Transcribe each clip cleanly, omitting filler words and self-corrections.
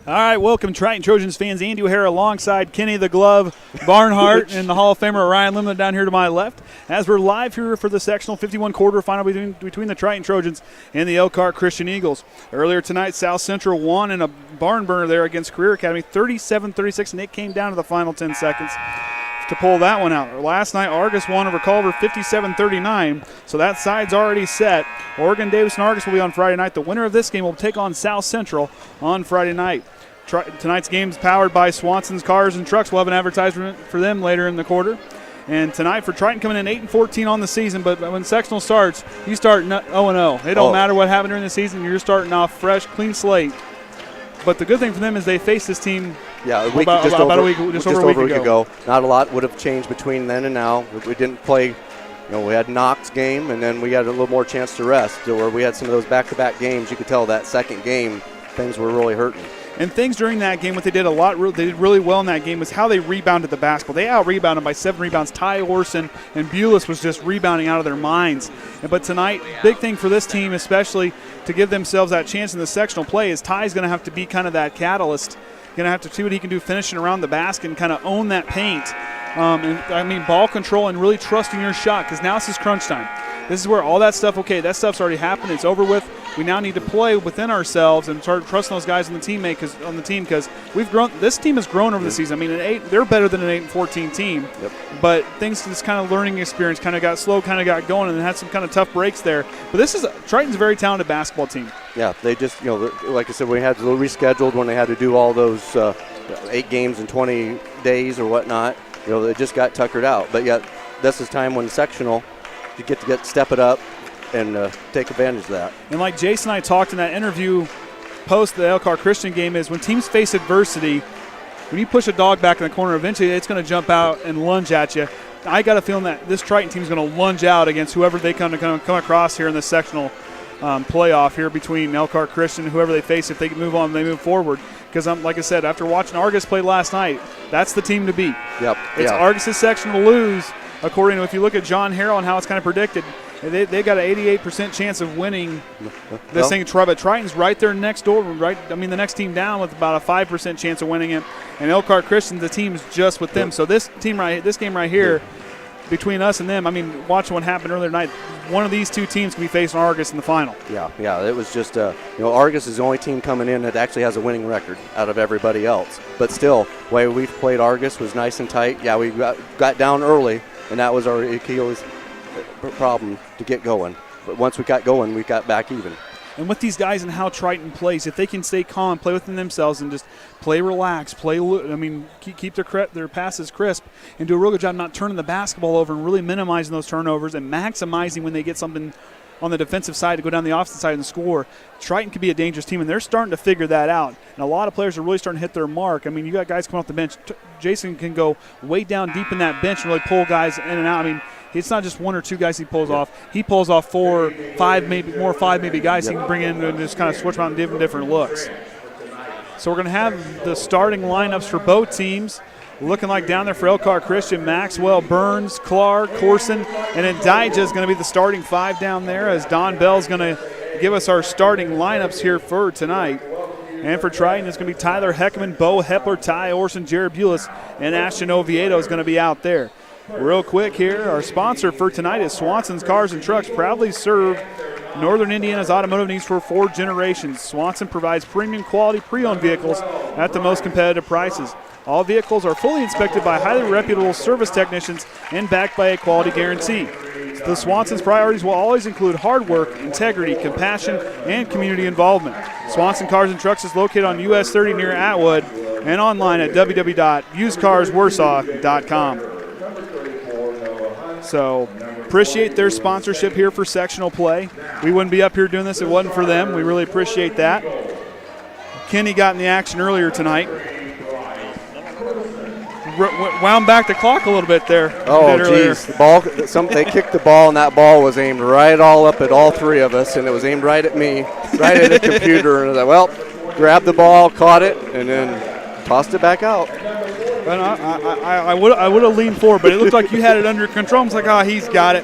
All right, welcome Triton Trojans fans. Andy O'Hara alongside Kenny the Glove Barnhart and the Hall of Famer Orion Lemler down here to my left as we're live here for the sectional 51 quarterfinal between the Triton Trojans and the Elkhart Christian Eagles. Earlier tonight, South Central won in a barn burner there against Career Academy, 37-36, and it came down to the final 10 seconds to pull that one out. Last night, Argus won over Culver 57-39, so that side's already set. Oregon, Davis, and Argus will be on Friday night. The winner of this game will take on South Central on Friday night. Tonight's game is powered by Swanson's Cars and Trucks. We'll have an advertisement for them later in the quarter. And tonight for Triton coming in 8-14 on the season, but when sectional starts, you start 0-0. It don't matter what happened during the season. You're starting off fresh, clean slate. But the good thing for them is they faced this team just over a week ago. Not a lot would have changed between then and now. We didn't play, we had Knox game, and then we had a little more chance to rest. Where we had some of those back-to-back games, you could tell that second game things were really hurting. And things during that game, what they did they did really well in that game was how they rebounded the basketball. They out-rebounded by 7 rebounds. Ty Orson and Bulis was just rebounding out of their minds. But tonight, big thing for this team, especially to give themselves that chance in the sectional play, is Ty's going to have to be kind of that catalyst. Going to have to see what he can do finishing around the basket and kind of own that paint. Ball control and really trusting your shot, because now this is crunch time. This is where all that stuff, that stuff's already happened. It's over with. We now need to play within ourselves and start trusting those guys on the team because we've grown. This team has grown over the season. They're better than an 8-14 team. Yep. But things, this kind of learning experience kind of got slow, kind of got going, and had some kind of tough breaks there. But Triton's a very talented basketball team. Yeah, they just, like I said, we had to rescheduled when they had to do all those 8 games in 20 days or whatnot. They just got tuckered out. But yet, this is time when sectional, you get to step it up and take advantage of that. And like Jason and I talked in that interview post the Elkhart Christian game, is when teams face adversity, when you push a dog back in the corner, eventually it's going to jump out and lunge at you. I got a feeling that this Triton team is going to lunge out against whoever they come across here in the sectional playoff here between Elkhart Christian and whoever they face. If they can move on, they move forward. Because, like I said, after watching Argus play last night, that's the team to beat. Yep. It's Argus's section to lose, according to, if you look at John Harrell and how it's kind of predicted, they got an 88% chance of winning this thing. But Triton's right there next door, the next team down with about a 5% chance of winning it. And Elkhart Christian, the team's just with them. So this game right here, between us and them, watching what happened earlier tonight, one of these two teams can be facing Argus in the final. Yeah, it was just, Argus is the only team coming in that actually has a winning record out of everybody else. But still, the way we've played Argus was nice and tight. Yeah, we got down early, and that was our Achilles problem to get going. But once we got going, we got back even. And with these guys and how Triton plays, if they can stay calm, play within themselves, and just play relaxed, keep their passes crisp, and do a real good job not turning the basketball over and really minimizing those turnovers and maximizing when they get something on the defensive side to go down the opposite side and score, Triton could be a dangerous team, and they're starting to figure that out. And a lot of players are really starting to hit their mark. You got guys coming off the bench. Jason can go way down deep in that bench and really pull guys in and out. It's not just one or two guys he pulls off. He pulls off 4, 5, maybe guys he can bring in and just kind of switch around and give them different looks. So we're going to have the starting lineups for both teams. Looking like down there for Elkhart Christian, Maxwell, Burns, Clark, Corson, and then Dijah is going to be the starting 5 down there, as Don Bell's going to give us our starting lineups here for tonight. And for Triton, it's going to be Tyler Heckman, Bo Hepler, Ty Orson, Jared Bulis, and Ashton Oviedo is going to be out there. Real quick here, our sponsor for tonight is Swanson's Cars and Trucks, proudly served Northern Indiana's automotive needs for 4 generations. Swanson provides premium quality pre-owned vehicles at the most competitive prices. All vehicles are fully inspected by highly reputable service technicians and backed by a quality guarantee. The Swanson's priorities will always include hard work, integrity, compassion, and community involvement. Swanson Cars and Trucks is located on US 30 near Atwood and online at www.usedcarswarsaw.com. So appreciate their sponsorship here for sectional play. We wouldn't be up here doing this if it wasn't for them. We really appreciate that. Kenny got in the action earlier tonight. Wound back the clock a little bit there. Oh, geez. They kicked the ball, and that ball was aimed right all up at all 3 of us, and it was aimed right at me, right at the computer. And I was like, grabbed the ball, caught it, and then tossed it back out. I would have leaned forward, but it looked like you had it under control. I was like, he's got it.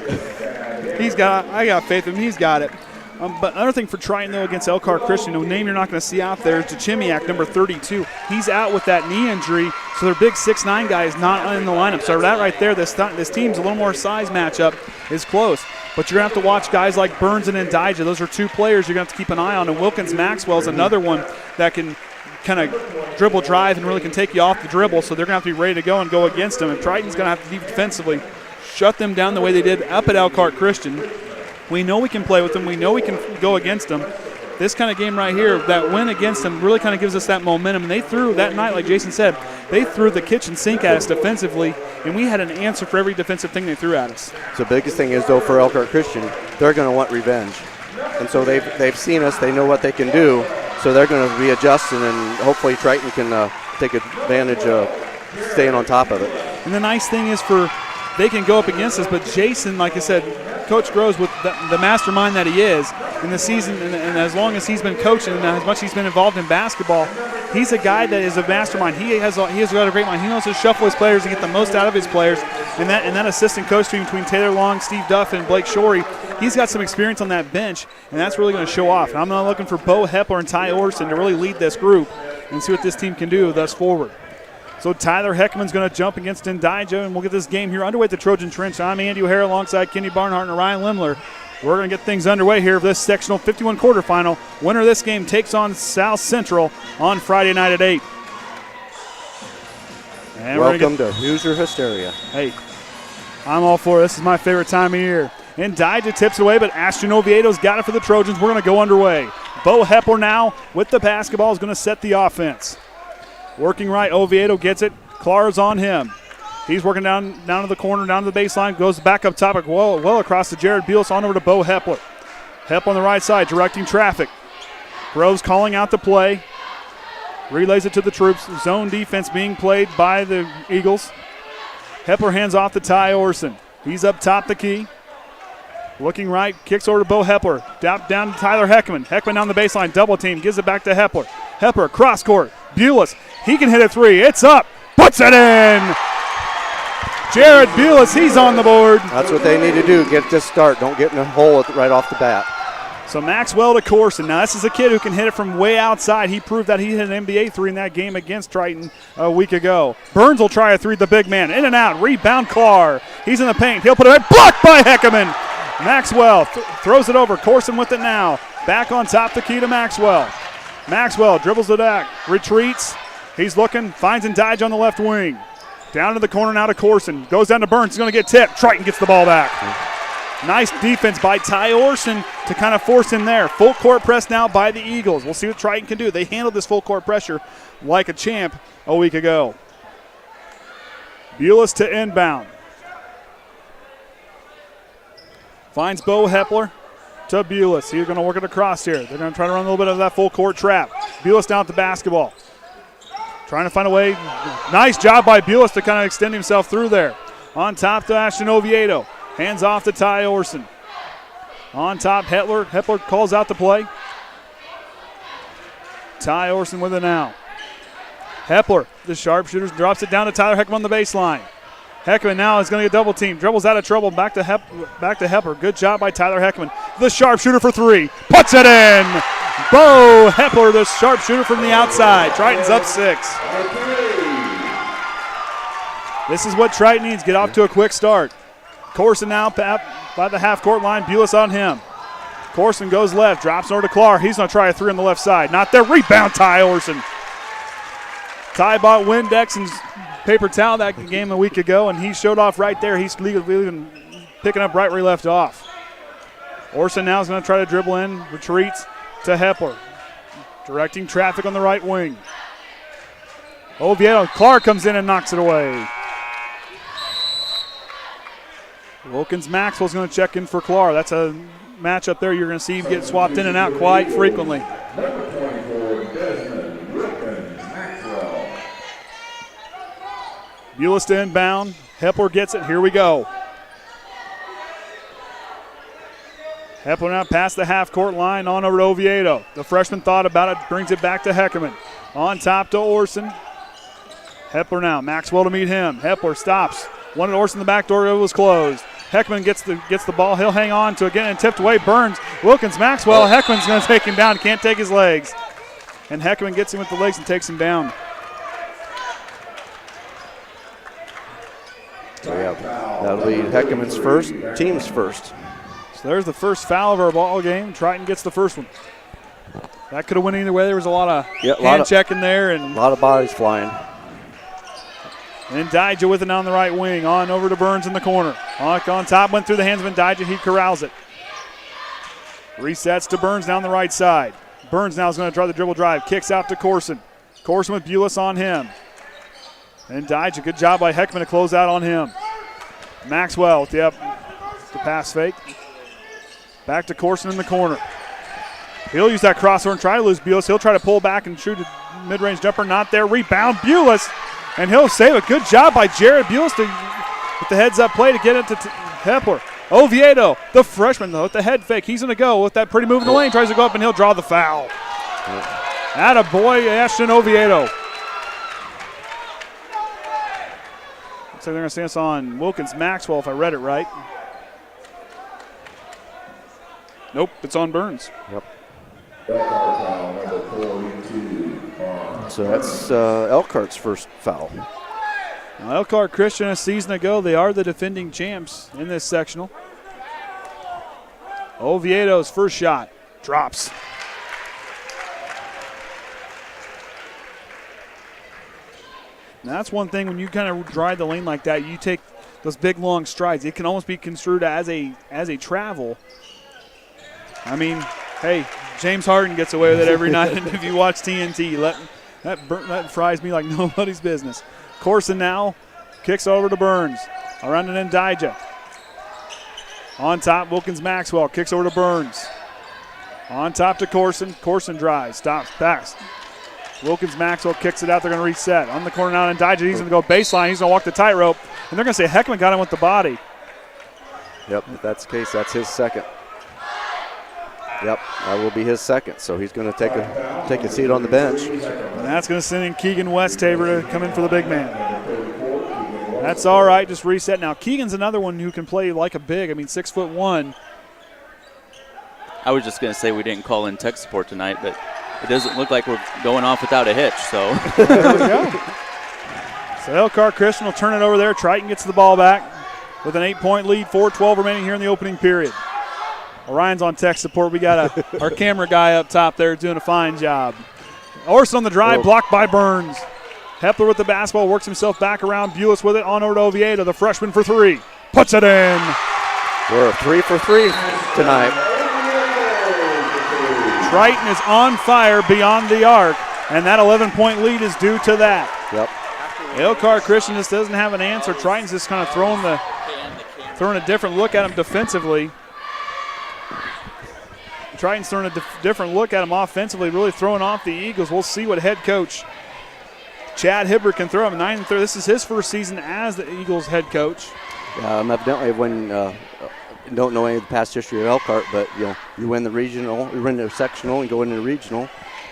I got faith in him. He's got it. But another thing for Triton, though, against Elkhart Christian, a name you're not going to see out there is Jachimiak, number 32. He's out with that knee injury, so their big 6'9" guy is not in the lineup. So that right there, this team's a little more size matchup is close. But you're going to have to watch guys like Burns and Ndija. Those are two players you're going to have to keep an eye on. And Wilkins Maxwell's another one that can kind of dribble drive and really can take you off the dribble. So they're going to have to be ready to go and go against them. And Triton's going to have to defensively shut them down the way they did up at Elkhart Christian. We know we can play with them. We know we can go against them. This kind of game right here, that win against them really kind of gives us that momentum. And they threw that night, like Jason said, they threw the kitchen sink at us defensively, and we had an answer for every defensive thing they threw at us. So the biggest thing is, though, for Elkhart Christian, they're going to want revenge. And so they've seen us. They know what they can do. So they're going to be adjusting, and hopefully Triton can take advantage of staying on top of it. And the nice thing is they can go up against us, but Jason, like I said, Coach Groves, with the mastermind that he is in the season, and as long as he's been coaching and as much as he's been involved in basketball, he's a guy that is a mastermind. He has got a great mind. He knows to shuffle his players and get the most out of his players. And that assistant coach team between Taylor Long, Steve Duff, and Blake Shorey, he's got some experience on that bench, and that's really going to show off. And I'm not looking for Bo Hepler and Ty Orson to really lead this group and see what this team can do thus forward. So Tyler Heckman's going to jump against Ndija, and we'll get this game here underway at the Trojan Trench. I'm Andy O'Hara alongside Kenny Barnhart and Orion Lemler. We're going to get things underway here for this sectional 51 quarterfinal. Winner of this game takes on South Central on Friday night at 8. And welcome to Hoosier Hysteria. Hey, I'm all for it. This is my favorite time of year. Ndija tips it away, but Ashton Oviedo's got it for the Trojans. We're going to go underway. Bo Hepler now with the basketball is going to set the offense. Working right, Oviedo gets it. Clar's on him. He's working down to the corner, down to the baseline, goes back up top, well across to Jared Bulis, on over to Bo Hepler. Hepler on the right side, directing traffic. Groves calling out the play. Relays it to the troops. Zone defense being played by the Eagles. Hepler hands off to Ty Orson. He's up top the key. Looking right, kicks over to Bo Hepler. Down to Tyler Heckman. Heckman down the baseline, double team, gives it back to Hepler. Hepler, cross court. Bulis, he can hit a three. It's up, puts it in. Jared Bulis, he's on the board. That's what they need to do, get this start. Don't get in a hole right off the bat. So Maxwell to Corson. Now this is a kid who can hit it from way outside. He proved that he hit an NBA three in that game against Triton a week ago. Burns will try a three, the big man. In and out, rebound Clark. He's in the paint. He'll put it right, blocked by Heckman. Maxwell throws it over. Corson with it now. Back on top the key to Maxwell. Maxwell dribbles it back, retreats. He's looking, finds Ndija on the left wing. Down to the corner now to Corson. Goes down to Burns. He's going to get tipped. Triton gets the ball back. Nice defense by Ty Orson to kind of force him there. Full court press now by the Eagles. We'll see what Triton can do. They handled this full court pressure like a champ a week ago. Bulis to inbound. Finds Bo Hepler to Bulis. He's going to work it across here. They're going to try to run a little bit of that full court trap. Bulis down at the basketball. Trying to find a way. Nice job by Bulis to kind of extend himself through there. On top to Ashton Oviedo. Hands off to Ty Orson. On top, Hepler. Hepler calls out the play. Ty Orson with it now. Hepler, the sharpshooter, drops it down to Tyler Heckman on the baseline. Heckman now is going to get double teamed. Dribbles out of trouble. Back to Hepler. Good job by Tyler Heckman. The sharpshooter for three. Puts it in. Bo Hepler, the sharpshooter from the outside. Triton's up 6. This is what Triton needs. Get off to a quick start. Corson now by the half-court line. Bulis on him. Corson goes left. Drops over to Clark. He's going to try a three on the left side. Not there. Rebound, Ty Orson. Ty bought Windex and paper towel that game a week ago, and he showed off right there. He's leaving, picking up right where he left off. Orson now is going to try to dribble in, retreats to Hepler. Directing traffic on the right wing. Oviedo, Clark comes in and knocks it away. Wilkins Maxwell's going to check in for Clark. That's a matchup there you're going to see get swapped in and out quite frequently. Bulis to inbound. Hepler gets it. Here we go. Hepler now past the half-court line on over to Oviedo. The freshman thought about it, brings it back to Heckman. On top to Orson. Hepler now. Maxwell to meet him. Hepler stops. Wanted Orson in the back door. It was closed. Heckman gets the ball. He'll hang on to it again and tipped away. Burns, Wilkins, Maxwell. Heckman's going to take him down. Can't take his legs. And Heckman gets him with the legs and takes him down. So that'll be Heckman's first, team's first. So there's the first foul of our ball game. Triton gets the first one. That could have went either way. There was a lot of hand checking there. And a lot of bodies flying. And Ndija with it on the right wing. On over to Burns in the corner. On top, went through the hands of Ndija. He corrals it. Resets to Burns down the right side. Burns now is going to try the dribble drive. Kicks out to Corson. Corson with Bulis on him. And Ndija, good job by Heckman to close out on him. Maxwell with the pass fake. Back to Corson in the corner. He'll use that crossover and try to lose Bulis. He'll try to pull back and shoot a mid-range jumper. Not there. Rebound, Bulis. And he'll save it. Good job by Jared Bulis with the heads-up play to get it to Hepler. Oviedo, the freshman, though, with the head fake. He's going to go with that pretty move in the lane. Tries to go up, and he'll draw the foul. Attaboy, Ashton Oviedo. Looks like they're going to say this on Wilkins Maxwell, if I read it right. Nope, it's on Burns. Yep. So that's Elkhart's first foul. Now, Elkhart Christian a season ago, they are the defending champs in this sectional. Oviedo's first shot drops. Now that's one thing when you kind of drive the lane like that, you take those big long strides. It can almost be construed as a travel. I mean, hey, James Harden gets away with it every night. And if you watch TNT, that fries me like nobody's business. Corson now kicks over to Burns. Around and Ndija. On top, Wilkins Maxwell kicks over to Burns. On top to Corson. Corson drives, stops, pass. Wilkins Maxwell kicks it out. They're going to reset. On the corner now, Ndija. He's going to go baseline. He's going to walk the tightrope. And they're going to say Heckman got him with the body. Yep, if that's the case, that's his second. Yep, that will be his second. So he's going to take a seat on the bench. And that's going to send in Keegan Westaver to come in for the big man. That's all right, just reset. Now, Keegan's another one who can play like a big. I mean, 6'1". I was just going to say we didn't call in tech support tonight, but it doesn't look like we're going off without a hitch. So there we go. So Elkhart Christian will turn it over there. Triton gets the ball back with an 8-point lead, 4:12 remaining here in the opening period. Orion's on tech support. We got our camera guy up top there doing a fine job. Orson on the drive, blocked by Burns. Hepler with the basketball, works himself back around. Bulis with it, on over to Oviedo, the freshman for three. Puts it in. We're 3 for 3 tonight. Triton is on fire beyond the arc, and that 11-point lead is due to that. Yep. Elkhart Christian just doesn't have an answer. Triton's just kind of throwing a different look at him defensively. Triton's throwing a different look at him offensively, really throwing off the Eagles. We'll see what head coach Chad Hibbert can throw him. 9-3. This is his first season as the Eagles head coach. Evidently, when don't know any of the past history of Elkhart, but you win the regional, you win the sectional, and go into the regional.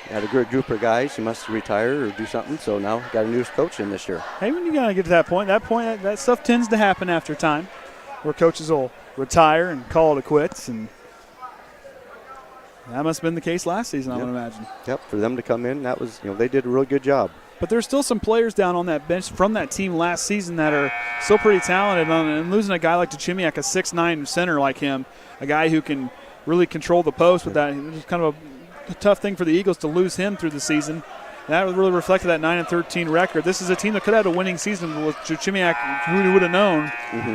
You had a good group of guys. You must retire or do something. So now got a new coach in this year. Hey, when you gotta get to that point, that stuff tends to happen after time, where coaches will retire and call it quits, and that must have been the case last season, I would imagine. Yep, for them to come in, that was, they did a really good job. But there's still some players down on that bench from that team last season that are still pretty talented. And losing a guy like Chimiak, a 6'9" center like him, a guy who can really control the post with that, it's kind of a tough thing for the Eagles to lose him through the season. That really reflected that 9-13 record. This is a team that could have had a winning season with Chimiak, who would have known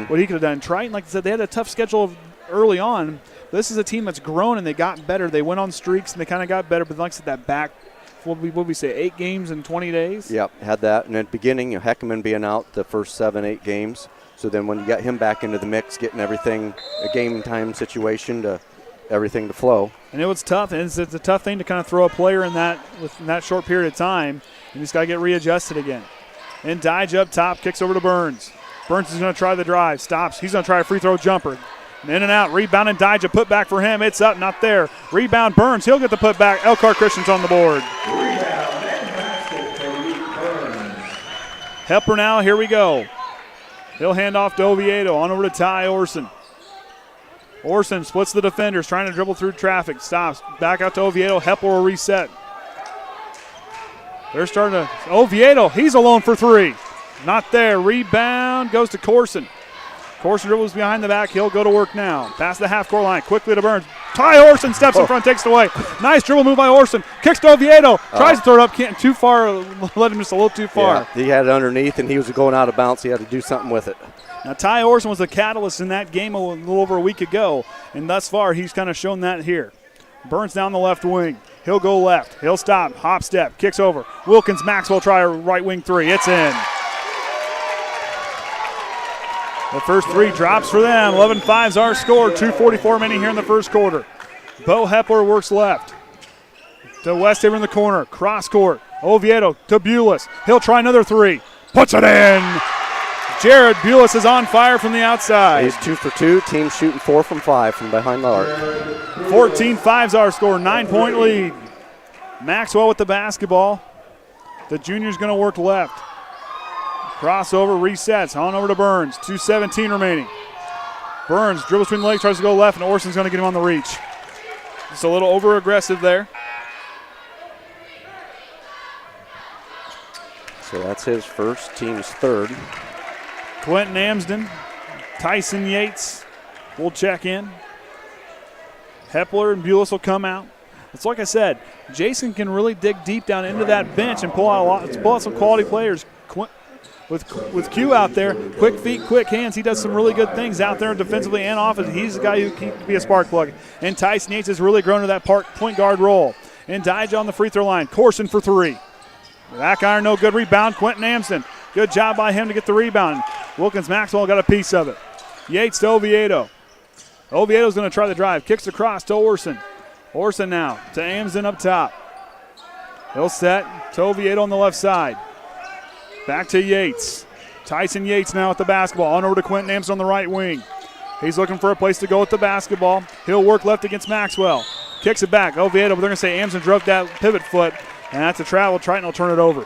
what he could have done. Triton, like I said, they had a tough schedule early on. This is a team that's grown and they got better. They went on streaks and they kind of got better. But like I said, that back, what we say, 8 games in 20 days? Yep, had that. And at the beginning, Heckman being out the first 7-8 games. So then when you got him back into the mix, getting everything, a game time situation to everything to flow. And it was tough. And it's a tough thing to kind of throw a player in that short period of time. And he's got to get readjusted again. And Ndija up top, kicks over to Burns. Burns is going to try the drive, stops. He's going to try a free throw jumper. In and out, rebound and Ndija, put back for him. It's up, not there. Rebound Burns, he'll get the put back. Elkhart Christian's on the board. Hepler now, here we go. He'll hand off to Oviedo. On over to Ty Orson. Orson splits the defenders, trying to dribble through traffic. Stops. Back out to Oviedo. Heppler will reset. They're starting to. Oviedo, he's alone for three. Not there. Rebound goes to Corson. Corson dribbles behind the back. He'll go to work now. Past the half-court line. Quickly to Burns. Ty Orson steps in front, takes it away. Nice dribble move by Orson. Kicks to Oviedo. Tries to throw it up. Can't too far. Let him just a little too far. Yeah, he had it underneath, and he was going out of bounds. He had to do something with it. Now, Ty Orson was the catalyst in that game a little over a week ago, and thus far he's kind of shown that here. Burns down the left wing. He'll go left. He'll stop. Hop step. Kicks over. Wilkins Maxwell try a right wing three. It's in. The first three drops for them. 11-5's our score. 2:44 remaining here in the first quarter. Bo Heppler works left. To Westaver in the corner. Cross court. Oviedo to Bulis. He'll try another three. Puts it in. Jared Bulis is on fire from the outside. He's 2 for 2. Team shooting 4 from 5 from behind the arc. 14-5's our score. 9-point lead. Maxwell with the basketball. The junior's going to work left. Crossover, resets, on over to Burns. 2:17 remaining. Burns dribbles between the legs, tries to go left, and Orson's going to get him on the reach. Just a little over-aggressive there. So that's his first, team's third. Quentin Amsden, Tyson Yates will check in. Heppler and Bulis will come out. It's like I said, Jason can really dig deep down into that bench and pull out some quality players. With Q out there, quick feet, quick hands, he does some really good things out there defensively and offensively. He's the guy who can be a spark plug. And Tyson Yates has really grown to that point guard role. And Dyja on the free throw line. Corson for three. Back iron, no good. Rebound, Quentin Amsden. Good job by him to get the rebound. Wilkins Maxwell got a piece of it. Yates to Oviedo. Oviedo's going to try the drive. Kicks across to Orson. Orson now to Amsden up top. He'll set to Oviedo on the left side. Back to Yates. Tyson Yates now with the basketball. On over to Quentin Amsden on the right wing. He's looking for a place to go with the basketball. He'll work left against Maxwell. Kicks it back. Oviedo, but they're going to say Amsden drove that pivot foot, and that's a travel. Triton will turn it over.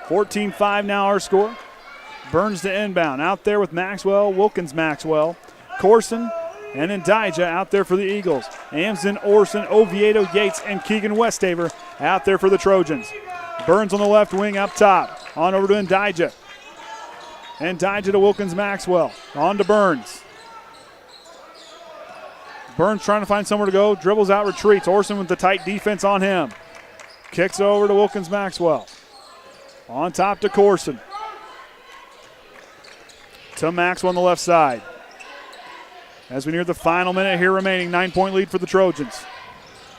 14-5 now our score. Burns to inbound. Out there with Maxwell, Wilkins Maxwell, Corson, and then Dyja out there for the Eagles. Amsden, Orson, Oviedo, Yates, and Keegan Westaver out there for the Trojans. Burns on the left wing up top. On over to Dyja. And Dyja to Wilkins Maxwell. On to Burns. Burns trying to find somewhere to go. Dribbles out, retreats. Orson with the tight defense on him. Kicks over to Wilkins Maxwell. On top to Corson. To Maxwell on the left side. As we near the final minute here remaining, 9-point lead for the Trojans.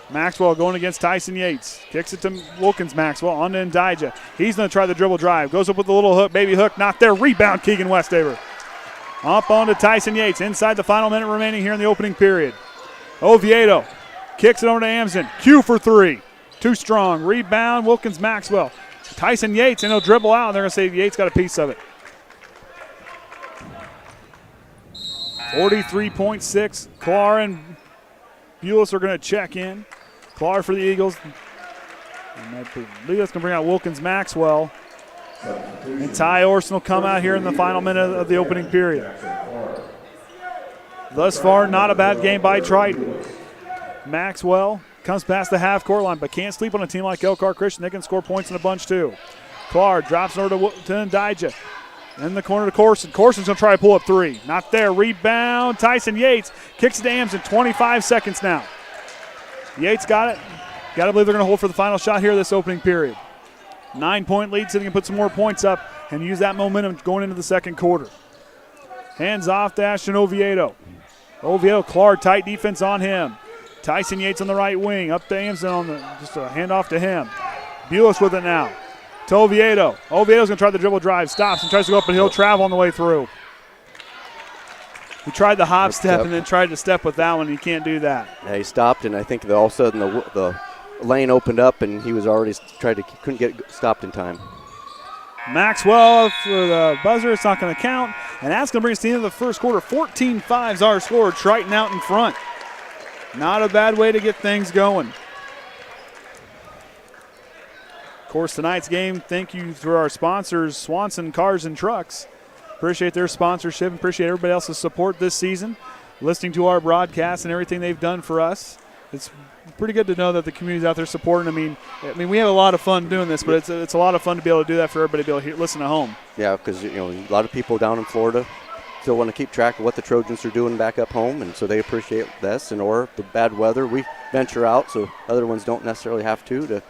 Maxwell going against Tyson Yates. Kicks it to Wilkins Maxwell. On to Dyja. He's going to try the dribble drive. Goes up with a little hook, baby hook. Not there. Rebound, Keegan Westaver. Up on to Tyson Yates. Inside the final minute remaining here in the opening period. Oviedo kicks it over to Amsden. Q for three. Too strong. Rebound, Wilkins Maxwell. Tyson Yates, and he'll dribble out. They're going to say Yates got a piece of it. 43.6. Clark and Bulis are going to check in. Clark for the Eagles. And I believe that's going to bring out Wilkins Maxwell. And Ty Orson will come out here in the final minute of the opening period. Thus far, not a bad game by Triton. Maxwell comes past the half-court line, but can't sleep on a team like Elkhart Christian. They can score points in a bunch, too. Clark drops over to Dyja. In the corner to Corson. Corson's going to try to pull up three. Not there. Rebound. Tyson Yates kicks it to Amsden. 25 seconds now. Yates got it. Got to believe they're going to hold for the final shot here this opening period. 9-point lead, so they can put some more points up and use that momentum going into the second quarter. Hands off to Ashton Oviedo. Oviedo, Clark, tight defense on him. Tyson Yates on the right wing. Up to Amsden on just a handoff to him. Bulis with it now. To Oviedo. Oviedo's going to try the dribble drive. Stops and tries to go up, and he'll travel on the way through. He tried the hop step and then tried to step with that one. He can't do that. Yeah, he stopped, and I think all of a sudden the lane opened up, and he was already couldn't get stopped in time. Maxwell for the buzzer. It's not going to count. And that's going to bring us to the end of the first quarter. 14-5 is our score. Triton out in front. Not a bad way to get things going. Of course, tonight's game, thank you to our sponsors, Swanson Cars and Trucks. Appreciate their sponsorship. Appreciate everybody else's support this season, listening to our broadcast and everything they've done for us. It's pretty good to know that the community's out there supporting. I mean, we have a lot of fun doing this, but it's a lot of fun to be able to do that for everybody to be able to listen at home. Yeah, because a lot of people down in Florida still want to keep track of what the Trojans are doing back up home, and so they appreciate this. And or the bad weather, we venture out so other ones don't necessarily have to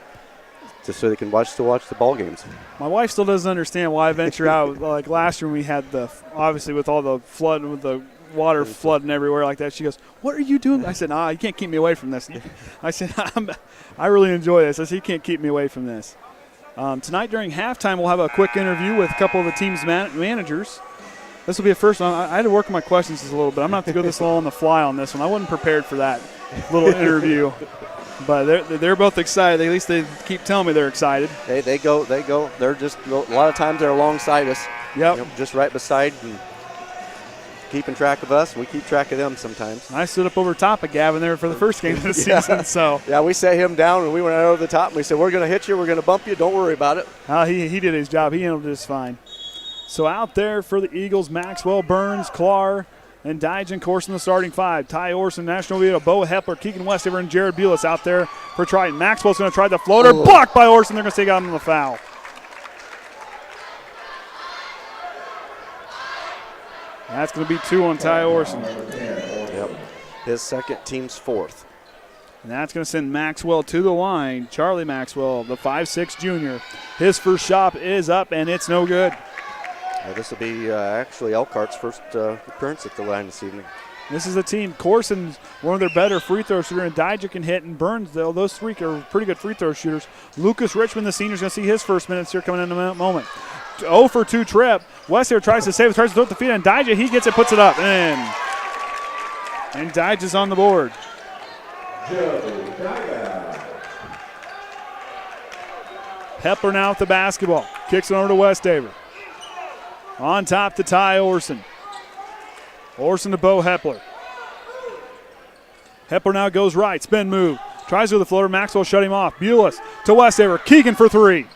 just so they can watch the ball games. My wife still doesn't understand why I venture out. Like last year, we had obviously with all the flood, with the water flooding everywhere like that. She goes, "What are you doing?" I said, you can't keep me away from this." I said, I really enjoy this. I said, "You can't keep me away from this." Tonight during halftime, we'll have a quick interview with a couple of the team's managers. This will be a first one. I had to work on my questions just a little bit. I'm going to have to go this little on the fly on this one. I wasn't prepared for that little interview. But they're both excited. At least they keep telling me they're excited. They go. They're just a lot of times they're alongside us. Yep. Just right beside and keeping track of us. We keep track of them sometimes. I stood up over top of Gavin there for the first game of the season. So yeah, we set him down and we went over the top and we said, "We're going to hit you. We're going to bump you. Don't worry about it." He did his job. He handled it just fine. So out there for the Eagles, Maxwell, Burns, Clar, and Dyjan Corson, the starting five. Ty Orson, National Vito, Bo Hepler, Keegan Westever, and Jared Bulis out there for Triton. Maxwell's going to try the floater. Blocked by Orson. They're going to take out him on the foul. That's going to be 2 on Ty Orson. Yep. His second, team's fourth. And that's going to send Maxwell to the line. Charlie Maxwell, the 5'6" junior. His first shot is up, and it's no good. This will be actually Elkhart's first appearance at the line this evening. This is a team. Corson's one of their better free throw shooters, and Dyja can hit, and Burns, though, those three are pretty good free throw shooters. Lucas Richmond, the senior, is going to see his first minutes here coming in a moment. 0 for 2 trip. West here tries to save it, tries to throw it to the feet, and Dyja, he gets it, puts it up, and Dyja's on the board. Hepler now with the basketball. Kicks it over to Westaver. On top to Ty Orson. Orson to Bo Hepler. Hepler now goes right. Spin move. Tries with the floater. Maxwell shut him off. Bulis to Westaver. Keegan for 3.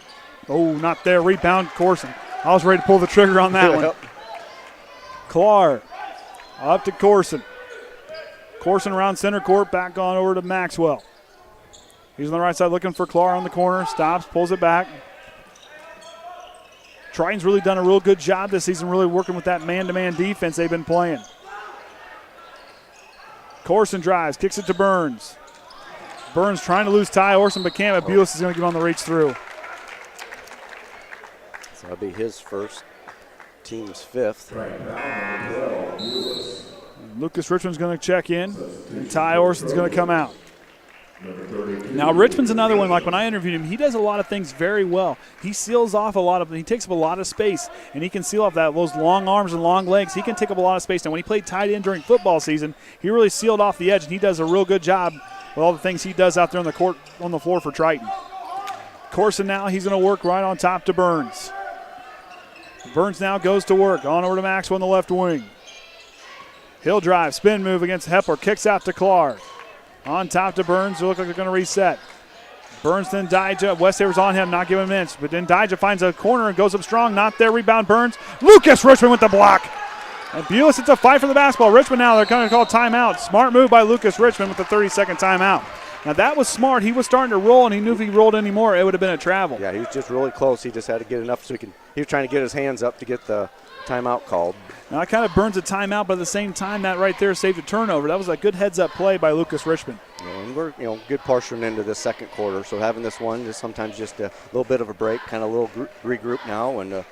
Oh, not there. Rebound Corson. I was ready to pull the trigger on that one. Clar up to Corson. Corson around center court. Back on over to Maxwell. He's on the right side looking for Clar on the corner. Stops, pulls it back. Triton's really done a real good job this season, really working with that man-to-man defense they've been playing. Corson drives, kicks it to Burns. Burns trying to lose Ty Orson, but can't. But Bulis is going to get on the reach through. So that'll be his first, team's fifth. Lucas Richmond's going to check in, and Ty Orson's going to come out. Now, Richmond's another one. Like when I interviewed him, he does a lot of things very well. He seals off he takes up a lot of space, and he can seal off those long arms and long legs. He can take up a lot of space. Now, when he played tight end during football season, he really sealed off the edge, and he does a real good job with all the things he does out there on the court, on the floor for Triton. Corson now, he's going to work right on top to Burns. Burns now goes to work. On over to Maxwell on the left wing. He'll drive, spin move against Hepler, kicks out to Clar. On top to Burns, they look like they're going to reset. Burns then Dyja. Westaver's on him, not giving minutes. But then Dyja finds a corner and goes up strong. Not there. Rebound Burns. Lucas Richmond with the block. And Bulis, it's a fight for the basketball. Richmond now, they're going to call timeout. Smart move by Lucas Richmond with the 30-second timeout. Now that was smart. He was starting to roll, and he knew if he rolled anymore, it would have been a travel. Yeah, he was just really close. He just had to get enough so he was trying to get his hands up to get the timeout called. Now that kind of burns a timeout, but at the same time, that right there saved a turnover. That was a good heads-up play by Lucas Richmond. Yeah, and we're good portion into the second quarter, so having this one is sometimes just a little bit of a break, kind of a little regroup now, and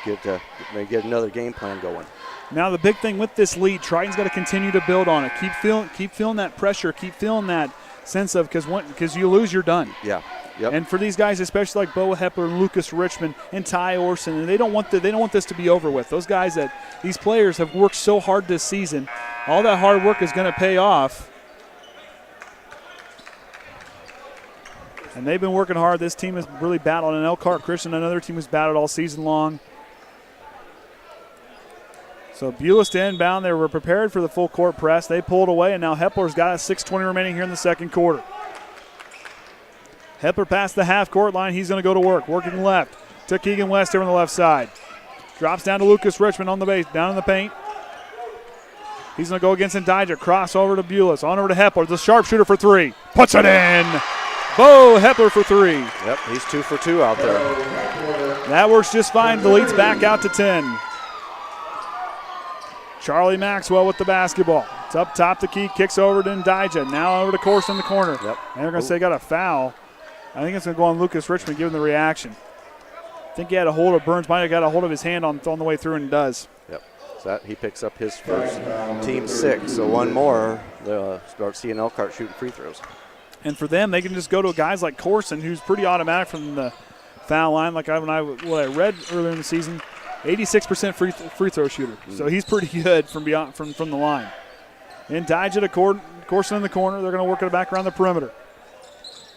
get another game plan going. Now the big thing with this lead, Triton's got to continue to build on it. Keep feeling that pressure. Keep feeling that sense of because you lose, you're done. Yeah. Yep. And for these guys, especially like Bo Hepler and Lucas Richmond and Ty Orson, and they don't want this to be over with. Those guys these players have worked so hard this season. All that hard work is going to pay off. And they've been working hard. This team has really battled. And Elkhart Christian, another team, has battled all season long. So Bulis to inbound. They were prepared for the full court press. They pulled away, and now Hepler's got a 6:20 remaining here in the second quarter. Hepler past the half-court line. He's going to go to work. Working left to Keegan Wester on the left side. Drops down to Lucas Richmond on the base, down in the paint. He's going to go against Ndija. Cross over to Bulis. On over to Hepler. The sharpshooter for three. Puts it in. Bo Hepler for three. Yep, he's 2 for 2 out there. That works just fine. The lead's back out to 10. Charlie Maxwell with the basketball. It's up top the key. Kicks over to Ndija. Now over to Corson in the corner. Yep. And they're going to say got a foul. I think it's going to go on Lucas Richmond, giving the reaction. I think he had a hold of Burns. Might have got a hold of his hand on the way through, and does. Yep. So that he picks up his first, team 6. So one more, they'll start seeing Elkhart shooting free throws. And for them, they can just go to guys like Corson, who's pretty automatic from the foul line. Like what I read earlier in the season, 86% free throw shooter. So he's pretty good from beyond from the line. And Ndija to Corson in the corner. They're going to work it back around the perimeter.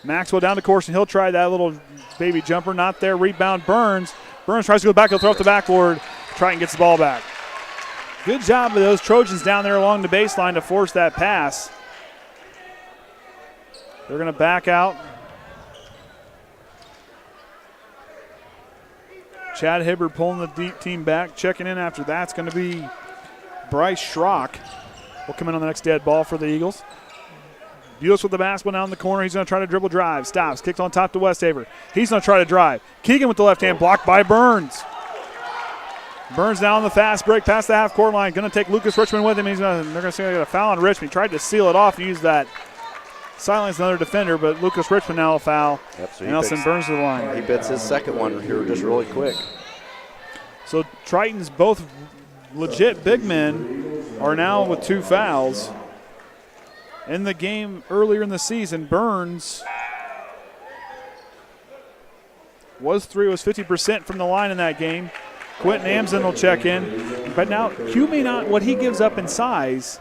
Maxwell down to Corson. He'll try that little baby jumper. Not there. Rebound Burns. Burns tries to go back. He'll throw up the backboard. Triton gets the ball back. Good job of those Trojans down there along the baseline to force that pass. They're going to back out. Chad Hibbard pulling the deep team back. Checking in after that's going to be Bryce Schrock. Will come in on the next dead ball for the Eagles. Bulis with the basketball now in the corner. He's going to try to dribble drive. Stops. Kicks on top to Westhaver. He's going to try to drive. Keegan with the left hand. Blocked by Burns. Burns now on the fast break past the half-court line. Going to take Lucas Richmond with him. They're going to say they got a foul on Richmond. He tried to seal it off and use that. Silence another defender, but Lucas Richmond now a foul. Yep, so Nelson Burns to the line. He bits his second one here just really quick. So Triton's both legit big men are now with 2 fouls. In the game earlier in the season, Burns was 50% from the line in that game. Quentin Amson will check in. But now Hugh may not, what he gives up in size,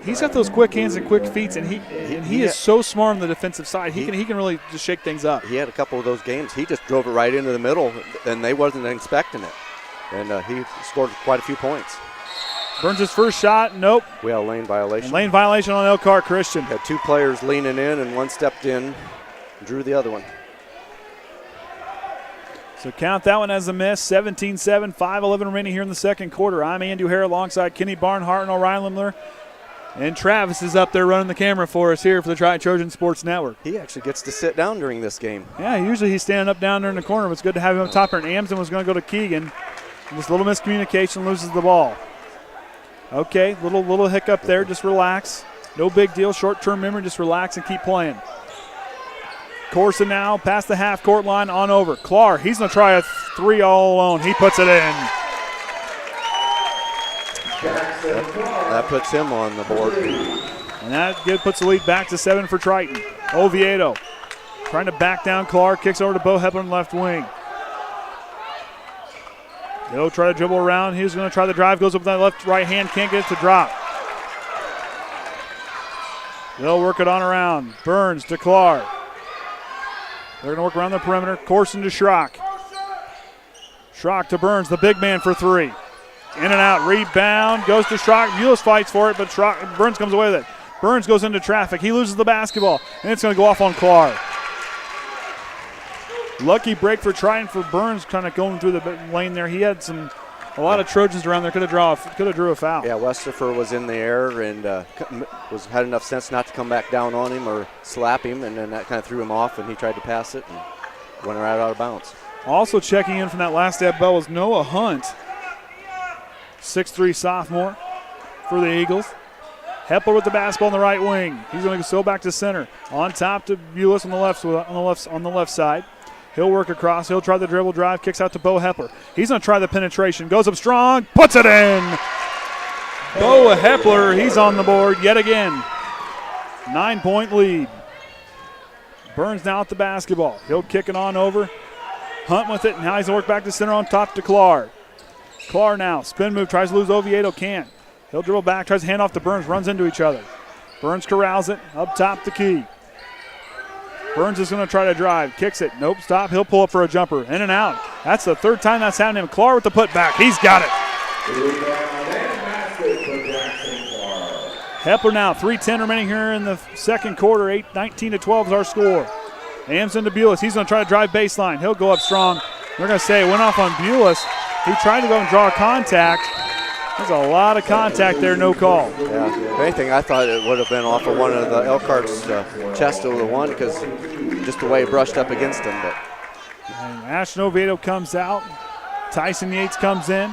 he's got those quick hands and quick feet, and he is so smart on the defensive side. He can really just shake things up. He had a couple of those games. He just drove it right into the middle, and they wasn't expecting it. And he scored quite a few points. Burns' first shot, nope. We had a lane violation. And lane violation on Elkhart Christian. Had 2 players leaning in, and one stepped in, drew the other one. So count that one as a miss. 17-7, 5:11 remaining here in the second quarter. I'm Andy O'Hare alongside Kenny Barnhart and Orion Lemler. And Travis is up there running the camera for us here for the Triton Trojan Sports Network. He actually gets to sit down during this game. Yeah, usually he's standing up down there in the corner, but it's good to have him up top here. And Amson was going to go to Keegan. This little miscommunication loses the ball. Okay, little hiccup there. Just relax. No big deal. Short-term memory. Just relax and keep playing. Corson now past the half-court line on over. Clark, he's going to try a 3 all alone. He puts it in. That puts him on the board. And that puts the lead back to 7 for Triton. Oviedo trying to back down Clark. Kicks over to Bo Hepler on the left wing. He'll try to dribble around. He's going to try the drive. Goes up with that left right hand. Can't get it to drop. They'll work it on around. Burns to Clark. They're going to work around the perimeter. Corson to Schrock. Schrock to Burns, the big man for 3. In and out. Rebound. Goes to Schrock. Bulis fights for it, but Burns comes away with it. Burns goes into traffic. He loses the basketball, and it's going to go off on Clark. Lucky break for Triton for Burns, kind of going through the lane there. He had a lot of Trojans around there. Could have drew a foul. Yeah, Westerfer was in the air and had enough sense not to come back down on him or slap him, and then that kind of threw him off, and he tried to pass it and went right out of bounds. Also checking in from that last step bell was Noah Hunt, 6'3" sophomore for the Eagles. Hepler with the basketball on the right wing. He's going to go back to center. On top to Bulis on the left side. He'll work across. He'll try the dribble drive. Kicks out to Bo Hepler. He's going to try the penetration. Goes up strong. Puts it in. Bo Hepler, he's on the board yet again. 9-point lead. Burns now at the basketball. He'll kick it on over. Hunt with it. Now he's going to work back to center on top to Clark. Clark now. Spin move. Tries to lose Oviedo. Can't. He'll dribble back. Tries to hand off to Burns. Runs into each other. Burns corrals it. Up top the key. Burns is going to try to drive. Kicks it. Nope. Stop. He'll pull up for a jumper. In and out. That's the 3rd time that's happened to him. Clark with the putback. He's got it. Hepler now. 3:10 remaining here in the second quarter. 19-12 is our score. Amson to Bulis. He's going to try to drive baseline. He'll go up strong. They're going to say it went off on Bulis. He tried to go and draw contact. There's a lot of contact there, no call. Yeah, if anything, I thought it would have been off of one of the Elkhart's chest over the one because just the way it brushed up against him. But and Ashton Oviedo comes out. Tyson Yates comes in.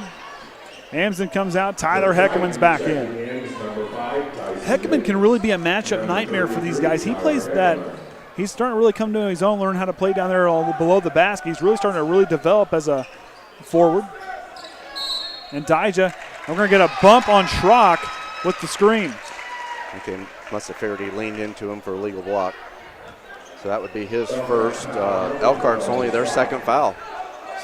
Amson comes out. Tyler Heckman's back in. Heckman can really be a matchup nightmare for these guys. He plays that. He's starting to really come to his own, learn how to play down there all below the basket. He's really starting to really develop as a forward. And Dijah, we're going to get a bump on Schrock with the screen. okay, must have figured he leaned into him for a legal block. So that would be his first. Elkhart's only their second foul.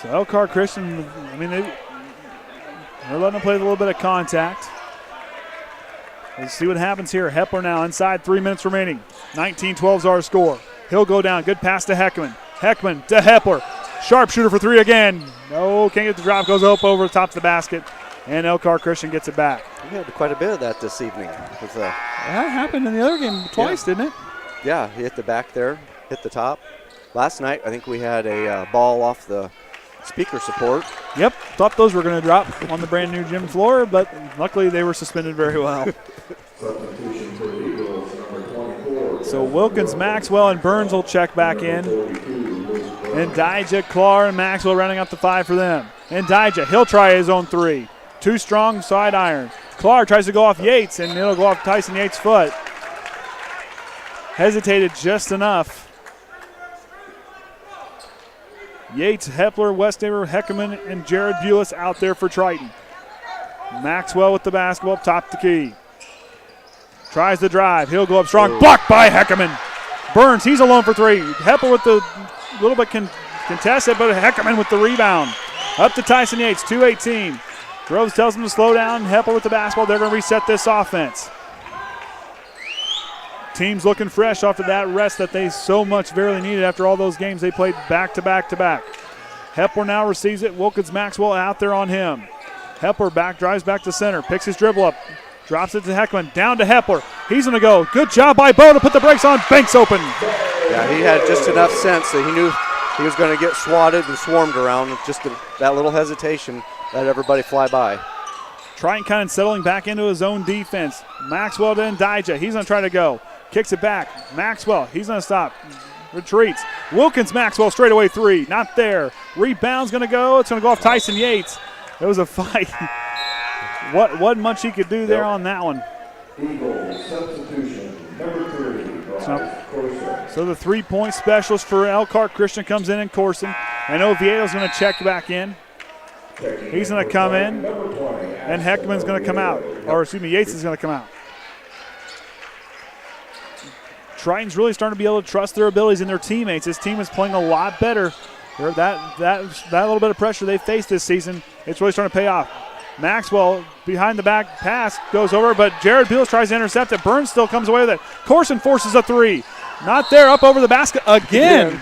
So Elkhart Christian, I mean, they're letting him play with a little bit of contact. Let's see what happens here. Hepler now inside, 3 minutes remaining. 19-12 is our score. He'll go down. Good pass to Heckman. Heckman to Hepler. Sharpshooter for three again. No, can't get the drop. Goes up over the top of the basket. And Elkhart Christian gets it back. We had quite a bit of that this evening. That happened in the other game twice, didn't it? Yeah, he hit the back there, hit the top. Last night, I think we had a ball off the speaker support. Yep, thought those were going to drop on the brand new gym floor, but luckily they were suspended very well. So Wilkins, Maxwell, and Burns will check back in. And Dijah, Clark, and Maxwell rounding out the five for them. And Dijah, he'll try his own three. Too strong, side iron. Clark tries to go off Yates, and it'll go off Tyson Yates' foot. Hesitated just enough. Yates, Hepler, Westaver, Heckman, and Jared Bulis out there for Triton. Maxwell with the basketball, top the key. Tries the drive. He'll go up strong. Blocked by Heckman. Burns, he's alone for three. Hepler with the little bit contested, but Heckman with the rebound. Up to Tyson Yates, 2:18. Groves tells him to slow down. Hepler with the basketball. They're going to reset this offense. Team's looking fresh after that rest that they so much very needed after all those games they played back to back to back. Hepler now receives it. Wilkins Maxwell out there on him. Hepler drives back to center. Picks his dribble up. Drops it to Heckman. Down to Hepler. He's going to go. Good job by Bo to put the brakes on. Banks open. Yeah, he had just enough sense that he knew he was going to get swatted and swarmed around. Just that little hesitation let everybody fly by. Triton kind of settling back into his own defense. Maxwell to Dijah. He's going to try to go. Kicks it back. Maxwell, he's going to stop. Retreats. Wilkins Maxwell straight away three. Not there. Rebound's going to go. It's going to go off Tyson Yates. It was a fight. What much he could do there on that one. Eagle substitution, number 3. So the 3-point specialist for Elkhart Christian comes in Corson. And Oviedo's going to check back in. He's going to come in. And Heckman's going to come out. Or excuse me, Yates is going to come out. Triton's really starting to be able to trust their abilities in their teammates. This team is playing a lot better. That little bit of pressure they faced this season, it's really starting to pay off. Maxwell behind the back pass goes over, but Jared Beals tries to intercept it. Burns still comes away with it. Corson forces a three. Not there, up over the basket again.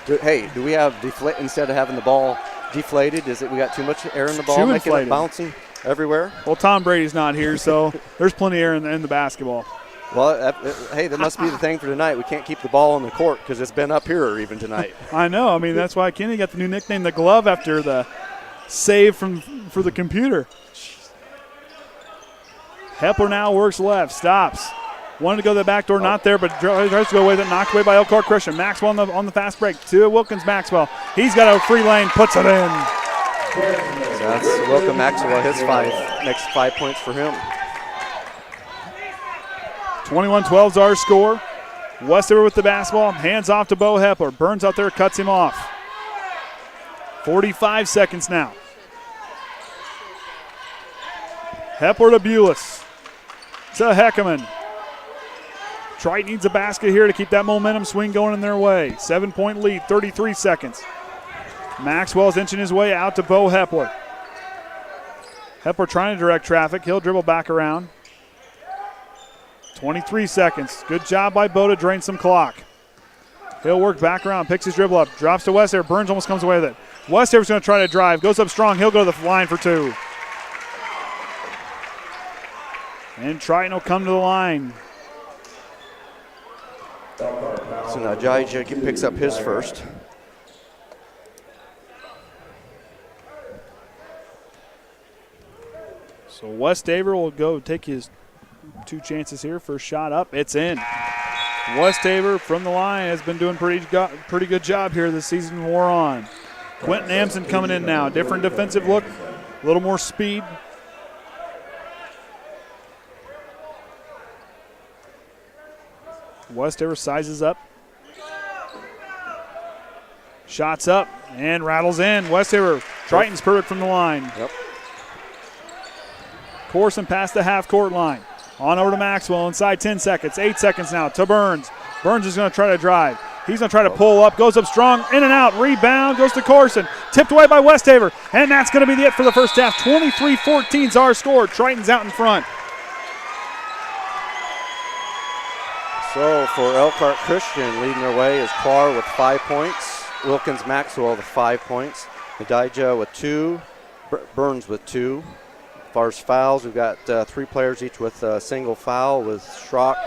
Hey, do we have instead of having the ball deflated? Is it we got too much air in the ball, making it bouncing everywhere? Well, Tom Brady's not here, so there's plenty of air in the basketball. Well, hey, that must be the thing for tonight. We can't keep the ball on the court because it's been up here even tonight. I know. I mean, that's why Kenny got the new nickname, the Glove, after the save for the computer. Hepler now works left, stops. Wanted to go to the back door, not there, but tries to go away. That knocked away by Elkhart Christian. Maxwell on the fast break to Wilkins Maxwell. He's got a free lane, puts it in. So that's Wilkins Maxwell, his next 5 points for him. 21-12 is our score. Westover with the basketball. Hands off to Bo Hepler. Burns out there, cuts him off. 45 seconds now. Hepler to Bulis. To Heckman. Triton needs a basket here to keep that momentum swing going in their way. 7-point lead, 33 seconds. Maxwell's inching his way out to Bo Hepler. Hepler trying to direct traffic. He'll dribble back around. 23 seconds. Good job by Bo to drain some clock. He'll work back around, picks his dribble up, drops to Westaver. Burns almost comes away with it. Westaver's going to try to drive, goes up strong. He'll go to the line for two. And Triton will come to the line. So now Dijah picks up his first. So Westaver will go take his 2 chances here. First shot up, it's in. Westaver from the line has been doing pretty good job here this season. More on. Quentin Amson coming in now. Different defensive look, a little more speed. Westaver sizes up. Shots up and rattles in. Westaver, Triton's perfect from the line. Yep. Corson past the half-court line. On over to Maxwell inside 10 seconds. 8 seconds now to Burns. Burns is going to try to drive. He's going to try to pull up. Goes up strong. In and out. Rebound. Goes to Corson. Tipped away by Westaver. And that's going to be it for the first half. 23-14 is our score. Triton's out in front. So for Elkhart Christian, leading their way is Carr with 5 points. Wilkins Maxwell with 5 points. Nadija with 2. Burns with 2. As far as fouls, we've got 3 players each with a single foul with Schrock,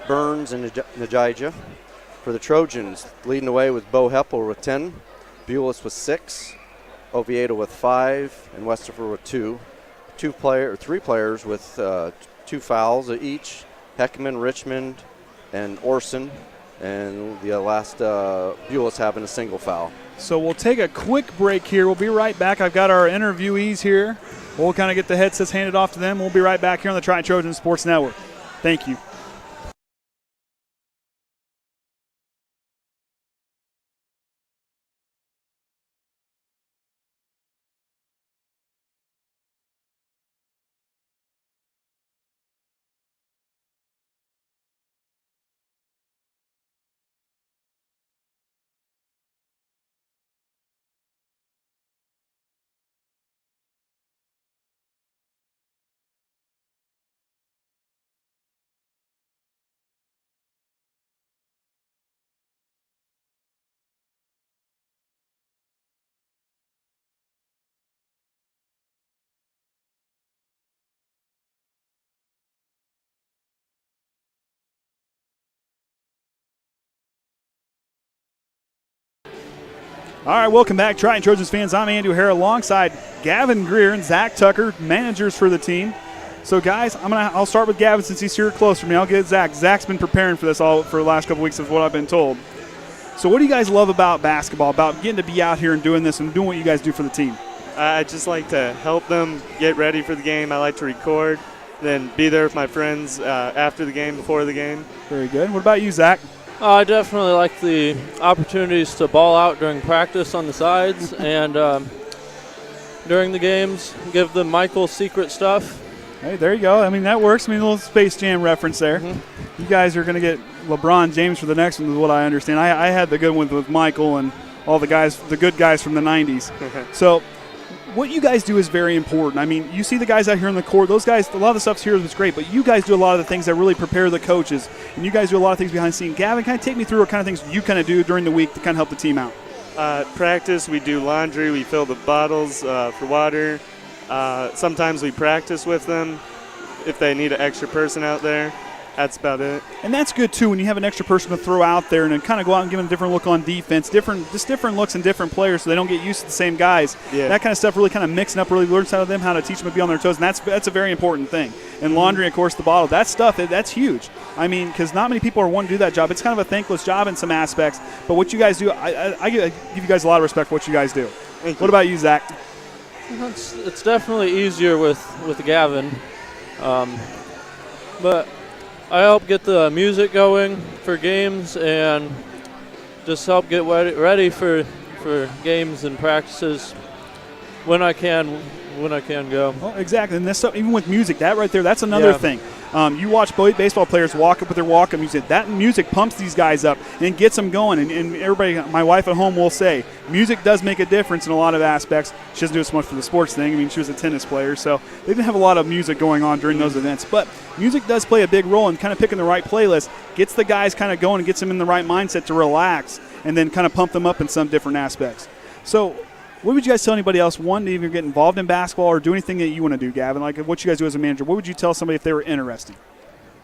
Burns, and Nadija. For the Trojans, leading the way with Bo Heppel with 10. Bulis with 6. Oviedo with 5. And Westaver with 2. 3 players with 2 fouls each. Heckman, Richmond, and Orson, and the last Bulis having a single foul. So we'll take a quick break here. We'll be right back. I've got our interviewees here. We'll kind of get the headsets handed off to them. We'll be right back here on the Triton Trojan Sports Network. Thank you. All right, welcome back, Triton Trojans fans. I'm Andy O'Hara alongside Gavin Greer and Zach Tucker, managers for the team. So, guys, I'll start with Gavin since he's here close to me. I'll get Zach. Zach's been preparing for this all for the last couple weeks of what I've been told. So, what do you guys love about basketball, about getting to be out here and doing this and doing what you guys do for the team? I just like to help them get ready for the game. I like to record, then be there with my friends after the game, before the game. Very good. What about you, Zach? I definitely like the opportunities to ball out during practice on the sides and during the games, give them Michael's secret stuff. Hey, there you go. I mean, that works. I mean, a little Space Jam reference there. Mm-hmm. You guys are going to get LeBron James for the next one is what I understand. I had the good one with Michael and all the guys, the good guys from the 90s. So what you guys do is very important. I mean, you see the guys out here on the court. Those guys, a lot of the stuff here is great, but you guys do a lot of the things that really prepare the coaches, and you guys do a lot of things behind the scenes. Gavin, kind of take me through what kind of things you kind of do during the week to kind of help the team out. Practice, we do laundry, we fill the bottles for water. Sometimes we practice with them if they need an extra person out there. That's about it. And that's good, too, when you have an extra person to throw out there and then kind of go out and give them a different look on defense, different looks and different players so they don't get used to the same guys. Yeah. That kind of stuff really kind of mixing up, really learns out of them how to teach them to be on their toes, and that's a very important thing. And laundry, of course, the bottle, that stuff, that's huge. I mean, because not many people are wanting to do that job. It's kind of a thankless job in some aspects, but what you guys do, I give you guys a lot of respect for what you guys do. What about you, Zach? It's definitely easier with Gavin, but I help get the music going for games and just help get ready for games and practices when I can go. Well, exactly, and this stuff, even with music, that right there, that's another thing. You watch baseball players walk up with their walk-up music. That music pumps these guys up and gets them going. And everybody, my wife at home will say, music does make a difference in a lot of aspects. She doesn't do it so much for the sports thing. I mean, she was a tennis player, so they didn't have a lot of music going on during those events. But music does play a big role in kind of picking the right playlist, gets the guys kind of going and gets them in the right mindset to relax and then kind of pump them up in some different aspects. So what would you guys tell anybody else, one, to even get involved in basketball or do anything that you want to do, Gavin? Like what you guys do as a manager, what would you tell somebody if they were interested?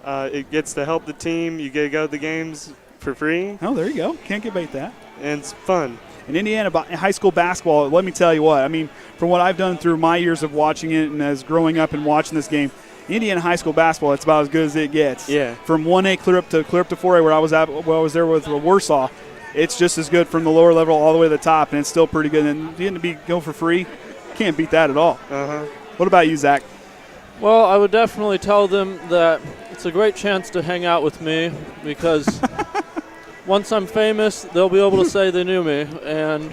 It gets to help the team. You get to go to the games for free. Oh, there you go. Can't debate that. And it's fun. And Indiana high school basketball, let me tell you what, I mean, from what I've done through my years of watching it and as growing up and watching this game, Indiana high school basketball, it's about as good as it gets. Yeah. From 1A clear up to 4A where I was there with Warsaw, it's just as good from the lower level all the way to the top, and it's still pretty good. And getting to go for free, can't beat that at all. Uh-huh. What about you, Zach? Well, I would definitely tell them that it's a great chance to hang out with me because once I'm famous, they'll be able to say they knew me, and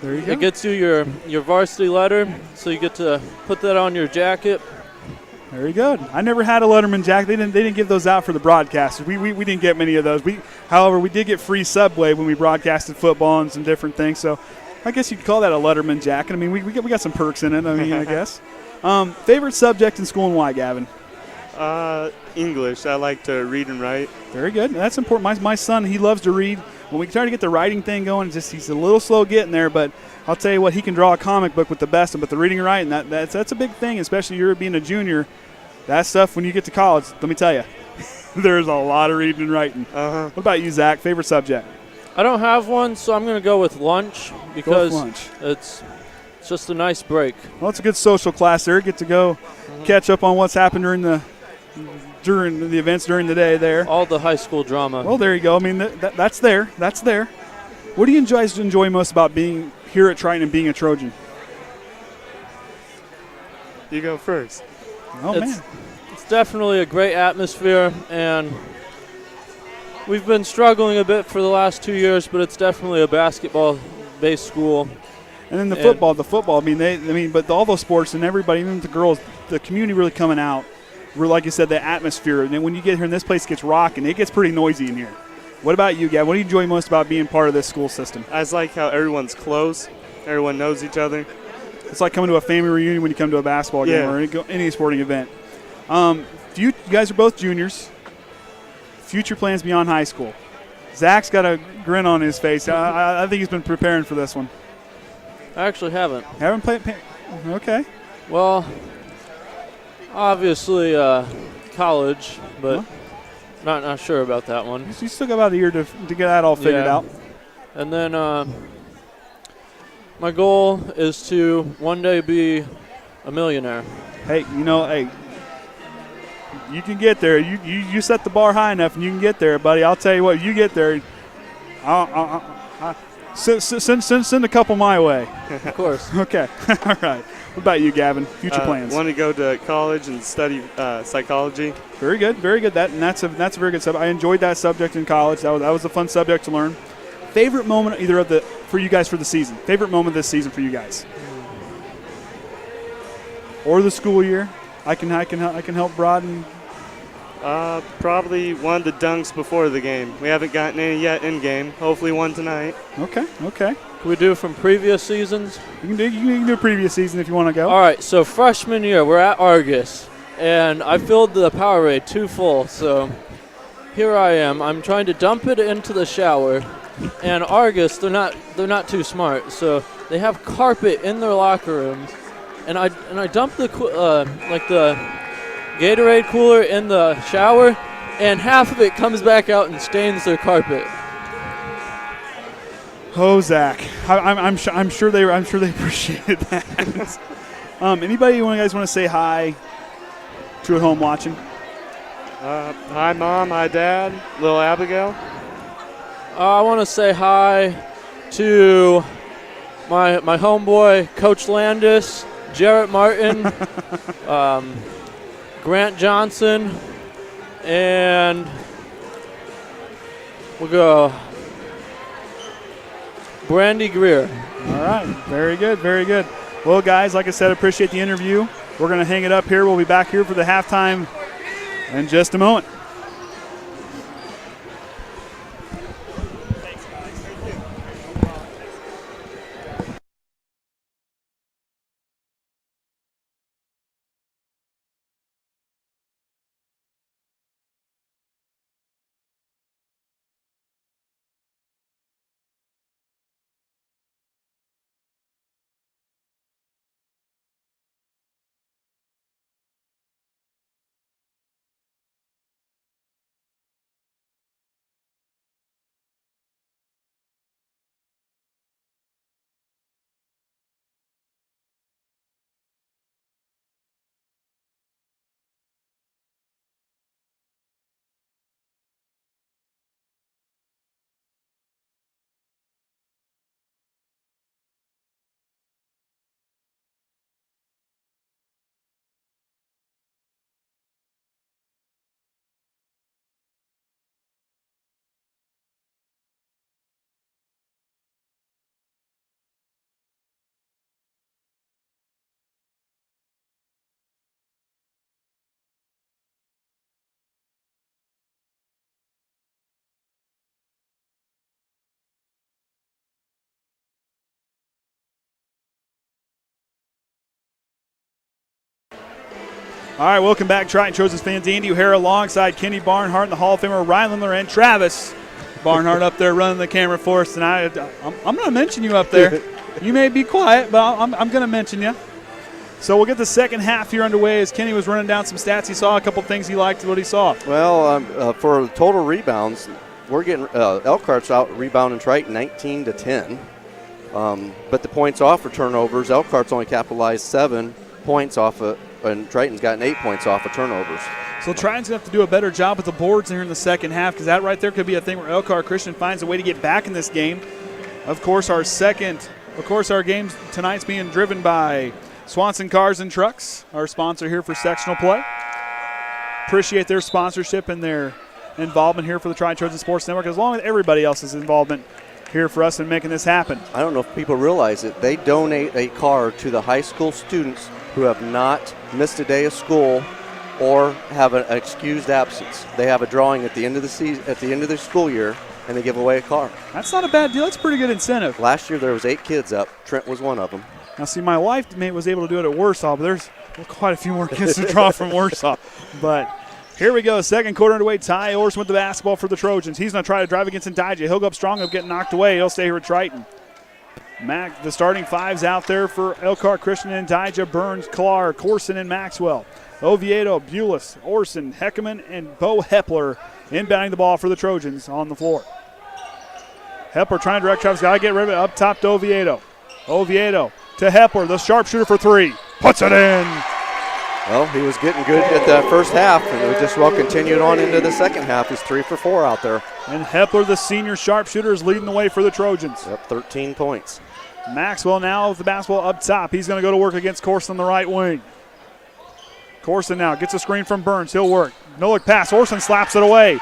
there you go. It gets you your varsity letter, so you get to put that on your jacket. Very good. I never had a Letterman jacket. They didn't give those out for the broadcasters. We didn't get many of those. However, we did get free Subway when we broadcasted football and some different things. So I guess you could call that a Letterman jacket. I mean, we got some perks in it. I mean, I guess. Favorite subject in school and why, Gavin? English. I like to read and write. Very good. That's important. My son, he loves to read. When we try to get the writing thing going, he's a little slow getting there, but I'll tell you what, he can draw a comic book with the best. But the reading and writing, that's a big thing, especially you're being a junior. That stuff, when you get to college, let me tell you, there's a lot of reading and writing. Uh-huh. What about you, Zach? Favorite subject? I don't have one, so I'm going to go with lunch because lunch. It's just a nice break. Well, it's a good social class there. Get to go catch up on what's happened during the events during the day there. All the high school drama. Well, there you go. I mean, that's there. That's there. What do you enjoy most about being here at Triton and being a Trojan? You go first. Oh, man. It's definitely a great atmosphere, and we've been struggling a bit for the last 2 years, but it's definitely a basketball-based school. And then the football. I mean, but all those sports and everybody, even the girls, the community really coming out. Like you said, the atmosphere. And then when you get here and this place gets rocking, it gets pretty noisy in here. What about you, Gavin? What do you enjoy most about being part of this school system? I just like how everyone's close. Everyone knows each other. It's like coming to a family reunion when you come to a basketball game or any sporting event. You guys are both juniors. Future plans beyond high school. Zach's got a grin on his face. I think he's been preparing for this one. I actually haven't. Haven't played? Okay. Well, obviously college, but not sure about that one. You still got about a year to get that all figured out. And then my goal is to one day be a millionaire. Hey, you can get there. You set the bar high enough, and you can get there, buddy. I'll tell you what, you get there. Send a couple my way. Of course. Okay. All right. What about you, Gavin? Future plans? Want to go to college and study psychology. Very good. Very good. That's a very good subject. I enjoyed that subject in college. That was a fun subject to learn. Favorite moment for you guys for the season? Favorite moment this season for you guys? Or the school year? I can help broaden. Probably one of the dunks before the game. We haven't gotten any yet in game. Hopefully one tonight. Okay. Can we do from previous seasons? You can do previous season if you want to go. All right, so freshman year, we're at Argus, and I filled the Powerade too full, so here I am. I'm trying to dump it into the shower, and Argus, they're not too smart, so they have carpet in their locker rooms, and I dump the Gatorade cooler in the shower, and half of it comes back out and stains their carpet. Oh, Zach, I'm sure they appreciated that. Anybody you guys want to say hi to at home watching? Hi, Mom. Hi, Dad. Little Abigail. I want to say hi to my homeboy, Coach Landis, Jarrett Martin, Grant Johnson, and we'll go Brandy Greer. All right. Very good. Very good. Well, guys, like I said, appreciate the interview. We're going to hang it up here. We'll be back here for the halftime in just a moment. All right, welcome back, Triton Trojans fans. Andy O'Hara alongside Kenny Barnhart and the Hall of Famer Ryan Lemler and Travis Barnhart up there running the camera for us tonight. I'm going to mention you up there. You may be quiet, but I'm going to mention you. So we'll get the second half here underway as Kenny was running down some stats. He saw a couple things he liked what he saw. Well, for total rebounds, we're getting Elkhart's out rebounding Triton 19-10. But the points off for turnovers, Elkhart's only capitalized 7 points off of, and Triton's gotten 8 points off of turnovers. So Triton's going to have to do a better job with the boards here in the second half, because that right there could be a thing where Elkhart Christian finds a way to get back in this game. Of course, our game tonight's being driven by Swanson Cars and Trucks, our sponsor here for sectional play. Appreciate their sponsorship and their involvement here for the Triton Trojan Sports Network, as long as everybody else's involvement here for us in making this happen. I don't know if people realize it. They donate a car to the high school students who have not missed a day of school or have an excused absence. They have a drawing at the end of the season, at the end of the school year, and they give away a car. That's not a bad deal. That's a pretty good incentive. Last year there was 8 kids up. Trent was one of them. Now, see, my wife was able to do it at Warsaw, but there's quite a few more kids to draw from Warsaw. But here we go. Second quarter underway. Ty Orson with the basketball for the Trojans. He's going to try to drive against Ndija. He'll go up strong. He'll get knocked away. He'll stay here with Triton. The starting five's out there for Elkhart Christian and Ndija, Burns, Klar, Corson, and Maxwell. Oviedo, Bulis, Orson, Heckerman, and Bo Hepler inbounding the ball for the Trojans on the floor. Hepler trying to direct traffic. Got to get rid of it. Up top to Oviedo. Oviedo to Hepler, the sharpshooter for 3. Puts it in. Well, he was getting good at that first half, and it just well continued on into the second half. He's 3 for 4 out there. And Hepler, the senior sharpshooter, is leading the way for the Trojans. Yep, 13 points. Maxwell now with the basketball up top. He's going to go to work against Corson on the right wing. Corson now gets a screen from Burns. He'll work. No look pass. Orson slaps it away.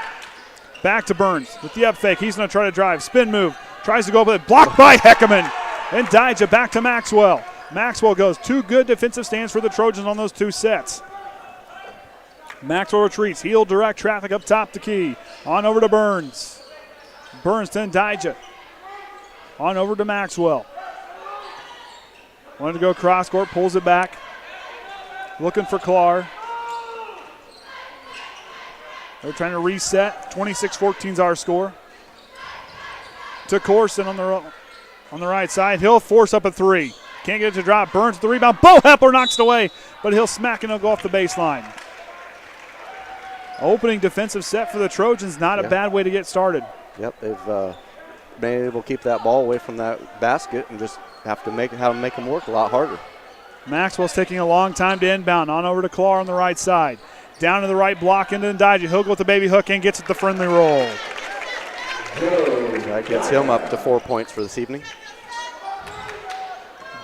Back to Burns with the up fake. He's going to try to drive. Spin move. Tries to go up with it. Blocked by Heckerman. And Ndija back to Maxwell. Maxwell goes. 2 good defensive stands for the Trojans on those 2 sets. Maxwell retreats. He'll direct traffic up top to Key. On over to Burns. Burns to Ndija. On over to Maxwell. Wanted to go cross court. Pulls it back. Looking for Klar. They're trying to reset. 26-14 is our score. To Corson on the right side. He'll force up a 3. Can't get it to drop. Burns with the rebound. Bo Hepler knocks it away, but he'll smack and he'll go off the baseline. Opening defensive set for the Trojans. Not a bad way to get started. Yep, they've been able to keep that ball away from that basket and just have to make them work a lot harder. Maxwell's taking a long time to inbound. On over to Klar on the right side. Down to the right block into Ndija. He'll go with the baby hook and gets it the friendly roll. That gets him up to 4 points for this evening.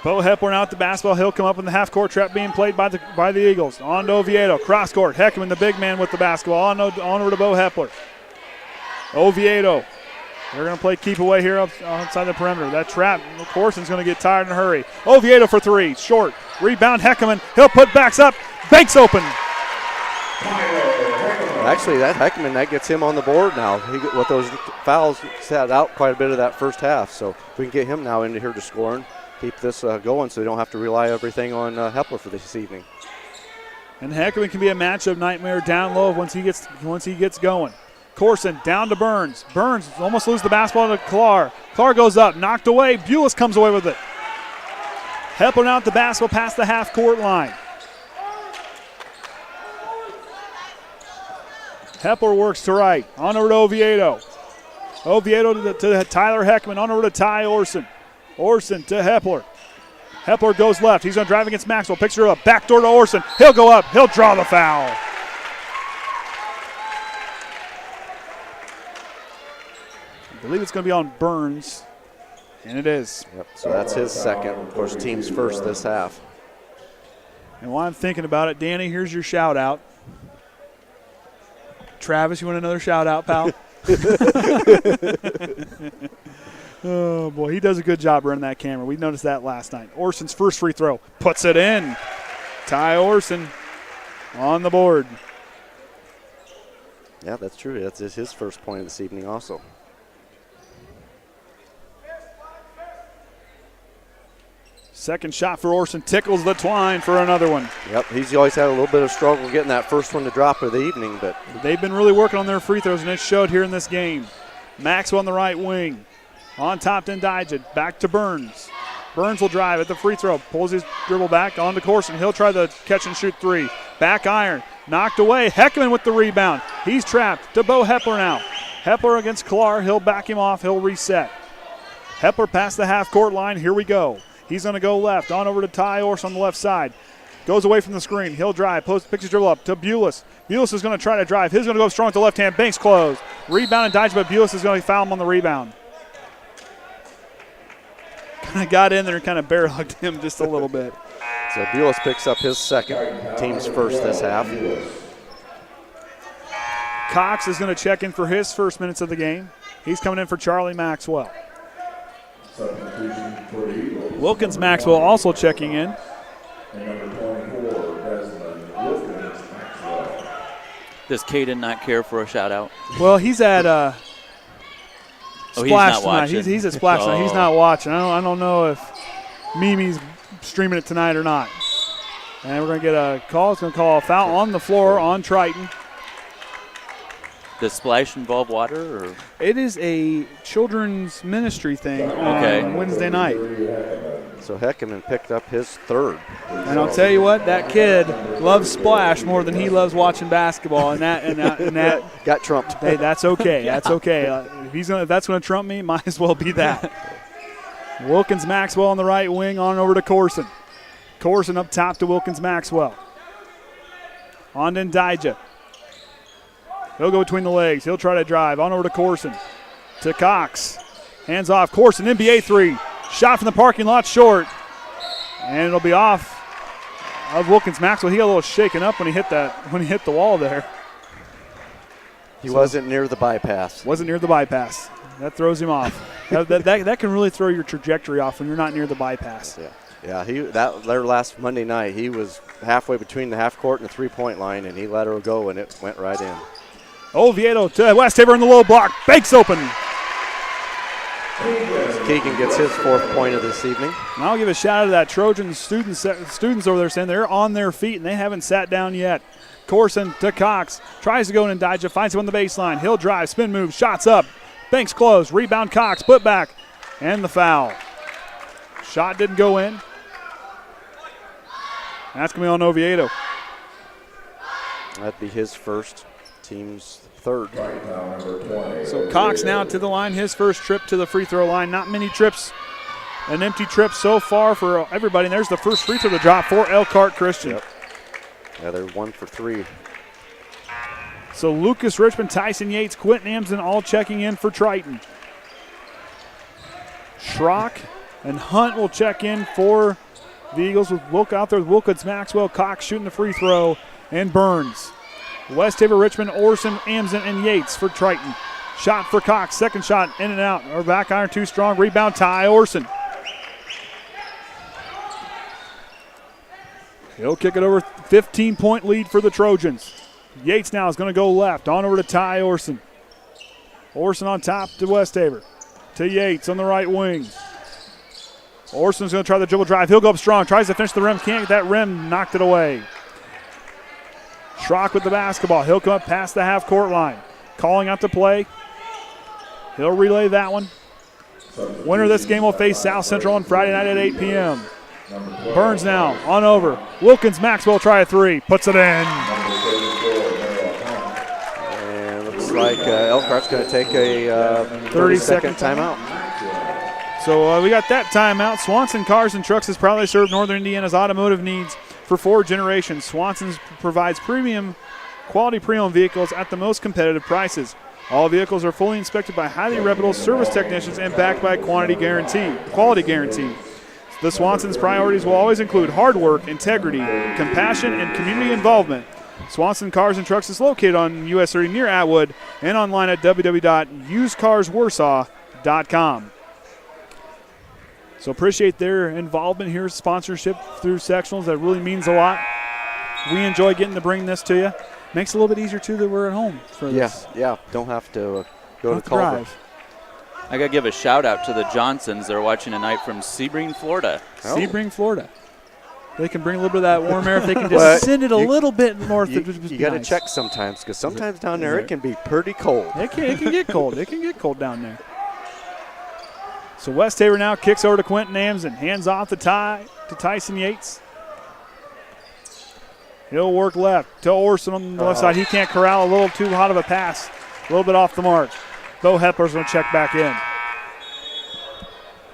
Bo Hepler now at the basketball. He'll come up in the half-court trap being played by the Eagles. On to Oviedo. Cross-court. Heckman, the big man with the basketball. On over to Bo Hepler. Oviedo. They're going to play keep away here outside the perimeter. That trap, Corson's going to get tired in a hurry. Oviedo for 3. Short. Rebound, Heckman. He'll put backs up. Banks open. Actually, that Heckman, that gets him on the board now. With those fouls, sat out quite a bit of that first half. So if we can get him now into here to scoring, keep this going so they don't have to rely everything on Hepler for this evening. And Heckman can be a matchup nightmare down low once he gets going. Corson down to Burns. Burns almost loses the basketball to Klar. Klar goes up, knocked away. Bulis comes away with it. Hepler now at the basketball past the half-court line. Hepler works to right. On over to Oviedo. Oviedo to Tyler Heckman. On over to Ty Orson. Orson to Hepler. Hepler goes left. He's going to drive against Maxwell. Picks her up. Backdoor to Orson. He'll go up. He'll draw the foul. I believe it's going to be on Burns, and it is. Yep, so that's his second. Of course, team's first this half. And while I'm thinking about it, Danny, here's your shout-out. Travis, you want another shout-out, pal? Oh, boy, he does a good job running that camera. We noticed that last night. Orson's first free throw. Puts it in. Ty Orson on the board. Yeah, that's true. That's his first point of this evening also. Second shot for Orson tickles the twine for another one. Yep, he's always had a little bit of struggle getting that first one to drop of the evening, but they've been really working on their free throws, and it showed here in this game. Maxwell on the right wing. On top to Ndijah. Back to Burns. Burns will drive at the free throw. Pulls his dribble back on to Corson. He'll try the catch and shoot three. Back iron. Knocked away. Heckman with the rebound. He's trapped to Bo Hepler now. Hepler against Klar. He'll back him off. He'll reset. Hepler past the half-court line. Here we go. He's going to go left. On over to Ty Orson on the left side. Goes away from the screen. He'll drive. Picks his dribble up to Bulis. Bulis is going to try to drive. He's going to go strong with the left hand. Banks closed. Rebound and Ndijah, but Bulis is going to foul him on the rebound. Kind of got in there and kind of bear hugged him just a little bit. So Bulis picks up his second, team's first this half. Cox is going to check in for his first minutes of the game. He's coming in for Charlie Maxwell. Wilkins Maxwell also checking in. Does Caden not care for a shout out? Well, he's at Splash he's not tonight. watching. He's at Splash tonight. He's not watching. I don't know if Mimi's streaming it tonight or not. And we're going to get a call. It's going to call a foul on the floor on Triton. Does Splash involve water? Or? It is a children's ministry thing on Wednesday night. So Heckman picked up his third. And I'll tell you what, that kid loves Splash more than he loves watching basketball. And that got trumped. Hey, that's okay. That's okay. If that's going to trump me, might as well be that. Wilkins Maxwell on the right wing, on over to Corson. Corson up top to Wilkins Maxwell. On to Ndijah. He'll go between the legs. He'll try to drive. On over to Corson. To Cox. Hands off. Corson, NBA three. Shot from the parking lot short. And it'll be off of Wilkins Maxwell. He got a little shaken up when he hit the wall there. He wasn't near the bypass. Wasn't near the bypass. That throws him off. that can really throw your trajectory off when you're not near the bypass. Yeah. Their last Monday night, he was halfway between the half court and the 3-point line, and he let her go, and it went right in. Oviedo to Westhaver in the low block. Banks open. Keegan gets his fourth point of this evening. And I'll give a shout out to that Trojan students over there saying they're on their feet and they haven't sat down yet. Corson to Cox. Tries to go in Ndijah. Finds him on the baseline. He'll drive. Spin move. Shots up. Banks closed. Rebound Cox. Put back. And the foul. Shot didn't go in. That's going to be on Oviedo. That'd be his first, team's third. So Cox now to the line, his first trip to the free throw line. Not many trips, an empty trip so far for everybody. And there's the first free throw to drop for Elkhart Christian. Yep. Yeah, they're 1 for 3. So Lucas Richmond, Tyson Yates, Quentin Amsden all checking in for Triton. Schrock and Hunt will check in for the Eagles with Wilk out there with Wilkins Maxwell, Cox shooting the free throw, and Burns. Westhaver, Richmond, Orson, Amsden, and Yates for Triton. Shot for Cox. Second shot in and out. Or back iron too strong. Rebound Ty Orson. He'll kick it over. 15-point lead for the Trojans. Yates now is going to go left. On over to Ty Orson. Orson on top to Westhaver. To Yates on the right wing. Orson's going to try the dribble drive. He'll go up strong. Tries to finish the rim. Can't get that rim. Knocked it away. Schrock with the basketball. He'll come up past the half-court line. Calling out to play. He'll relay that one. Winner of this game will face South Central on Friday night at 8 p.m. Burns now on over. Wilkins Maxwell try a three. Puts it in. And looks like Elkhart's going to take a 30-second timeout. So we got that timeout. Swanson Cars and Trucks has proudly served Northern Indiana's automotive needs for 4 generations. Swanson provides quality pre-owned vehicles at the most competitive prices. All vehicles are fully inspected by highly reputable service technicians and backed by a quality guarantee. The Swanson's priorities will always include hard work, integrity, compassion, and community involvement. Swanson Cars and Trucks is located on US 30 near Atwood and online at www.usedcarswarsaw.com. So appreciate their involvement here, sponsorship through sectionals. That really means a lot. We enjoy getting to bring this to you. Makes it a little bit easier, too, that we're at home for this. Yeah. Don't have to go to Culver. I got to give a shout out to the Johnsons. They're watching tonight from Sebring, Florida. Oh. Sebring, Florida. They can bring a little bit of that warm air if they can just Well, send it a little bit north. You got to check sometimes because sometimes down there it can be pretty cold. It can get cold. It can get cold down there. So West Haver now kicks over to Quentin Amsden. Hands off the tie to Tyson Yates. He'll work left to Orson on the left side. He can't corral. A little too hot of a pass. A little bit off the mark. Bo Hepler's going to check back in.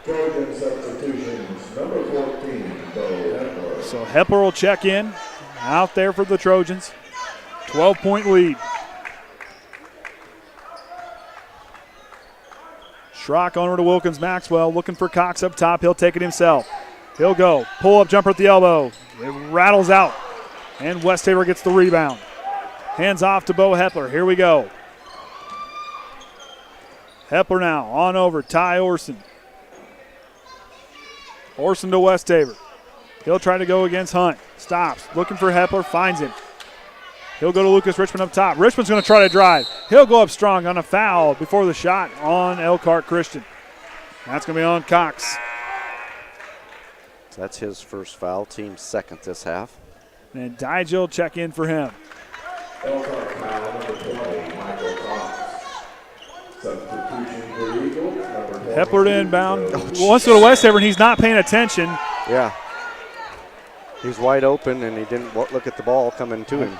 Trojan substitutions, number 14, Bo Hepler. So Hepler will check in out there for the Trojans. 12-point lead. Schrock over to Wilkins Maxwell, looking for Cox up top. He'll take it himself. He'll go. Pull-up jumper at the elbow. It rattles out. And West Haver gets the rebound. Hands off to Bo Hepler. Here we go. Hepler now on over. Ty Orson. Orson to West Haver. He'll try to go against Hunt. Stops. Looking for Hepler. Finds him. He'll go to Lucas Richmond up top. Richmond's going to try to drive. He'll go up strong on a foul before the shot on Elkhart Christian. That's going to be on Cox. So that's his first foul. Team's second this half. And Dijel will check in for him. Elkhart foul, number 20, Michael Cox. Substitution for Eagles, number 20. Hepler to inbound. Wants to go to West Haver, and he's not paying attention. Yeah. He's wide open, and he didn't look at the ball coming to him.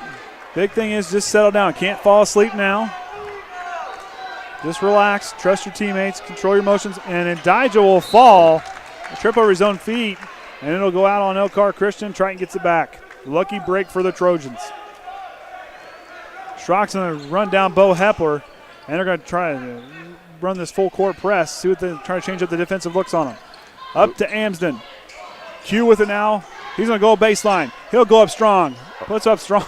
Big thing is just settle down. Can't fall asleep now. Just relax. Trust your teammates. Control your emotions. And then Dijel will fall. Trip over his own feet. And it'll go out on Elkhart Christian. Triton gets it back. Lucky break for the Trojans. Schrock's going to run down Bo Hepler. And they're going to try to run this full court press. See what they're trying to change up the defensive looks on him. Up to Amsden. Q with it now. He's going to go baseline. He'll go up strong. Puts up strong.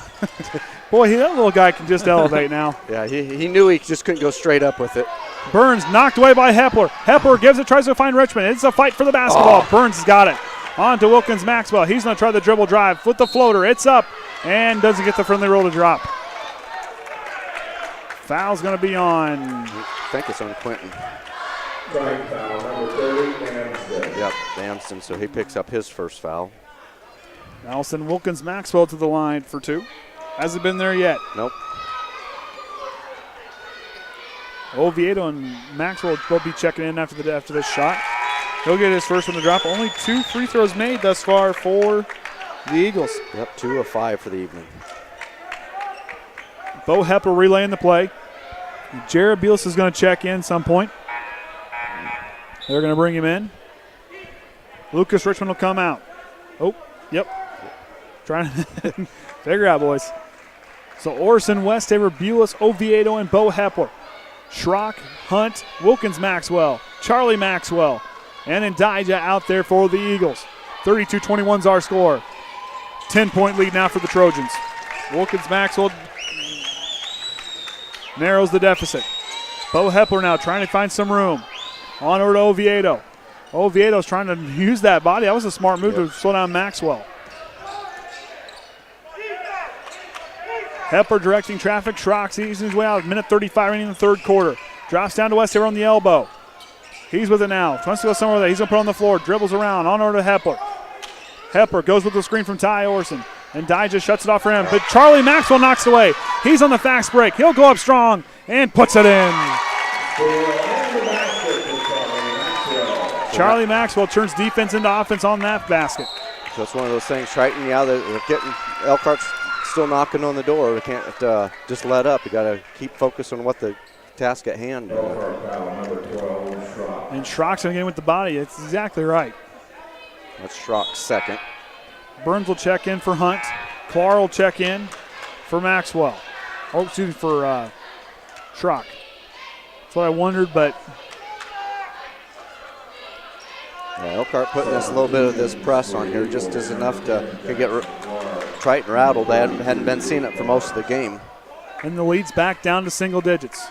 Boy, that little guy can just elevate now. Yeah, he knew he just couldn't go straight up with it. Burns knocked away by Hepler. Hepler gives it, tries to find Richmond. It's a fight for the basketball. Burns has got it. On to Wilkins Maxwell. He's going to try the dribble drive with the floater. It's up and doesn't get the friendly roll to drop. Foul's going to be on. I think it's on Quentin. Strike foul, number 30, Amsden. Yep, Amsden. So he picks up his first foul. I'll send Wilkins Maxwell to the line for two. Hasn't been there yet. Nope. Oviedo and Maxwell will both be checking in after this shot. He'll get his first one to drop. Only 2 free throws made thus far for the Eagles. Yep, 2 of 5 for the evening. Bo Hepler relaying the play. Jared Beals is going to check in some point. They're going to bring him in. Lucas Richmond will come out. Oh, yep. Trying to figure out, boys. So Orson, West Haver, Bulis, Oviedo, and Bo Hepler. Schrock, Hunt, Wilkins Maxwell, Charlie Maxwell, and Ndija out there for the Eagles. 32-21's our score. 10-point lead now for the Trojans. Wilkins Maxwell narrows the deficit. Bo Hepler now trying to find some room. On over to Oviedo. Oviedo's trying to use that body. That was a smart move to slow down Maxwell. Hepler directing traffic. Schrock's easing his way out. Minute 35 remaining in the third quarter. Drops down to West Haver on the elbow. He's with it now. Wants to go somewhere there. He's going to put it on the floor. Dribbles around. On over to Hepler. Hepler goes with the screen from Ty Orson. And Dijah shuts it off for him. But Charlie Maxwell knocks it away. He's on the fast break. He'll go up strong and puts it in. Charlie Maxwell turns defense into offense on that basket. So it's one of those things. Triton, yeah, they're getting Elkhart's still knocking on the door. They can't just let up. You got to keep focused on what the task at hand. And Schrock's going to get in with the body. It's exactly right. That's Schrock's second. Burns will check in for Hunt. Clark will check in for Maxwell. Oh, excuse me, for Schrock. That's what I wondered, but yeah, Elkhart putting this little bit of this press on here just is enough to get Triton rattled. They hadn't been seeing it for most of the game. And the lead's back down to single digits.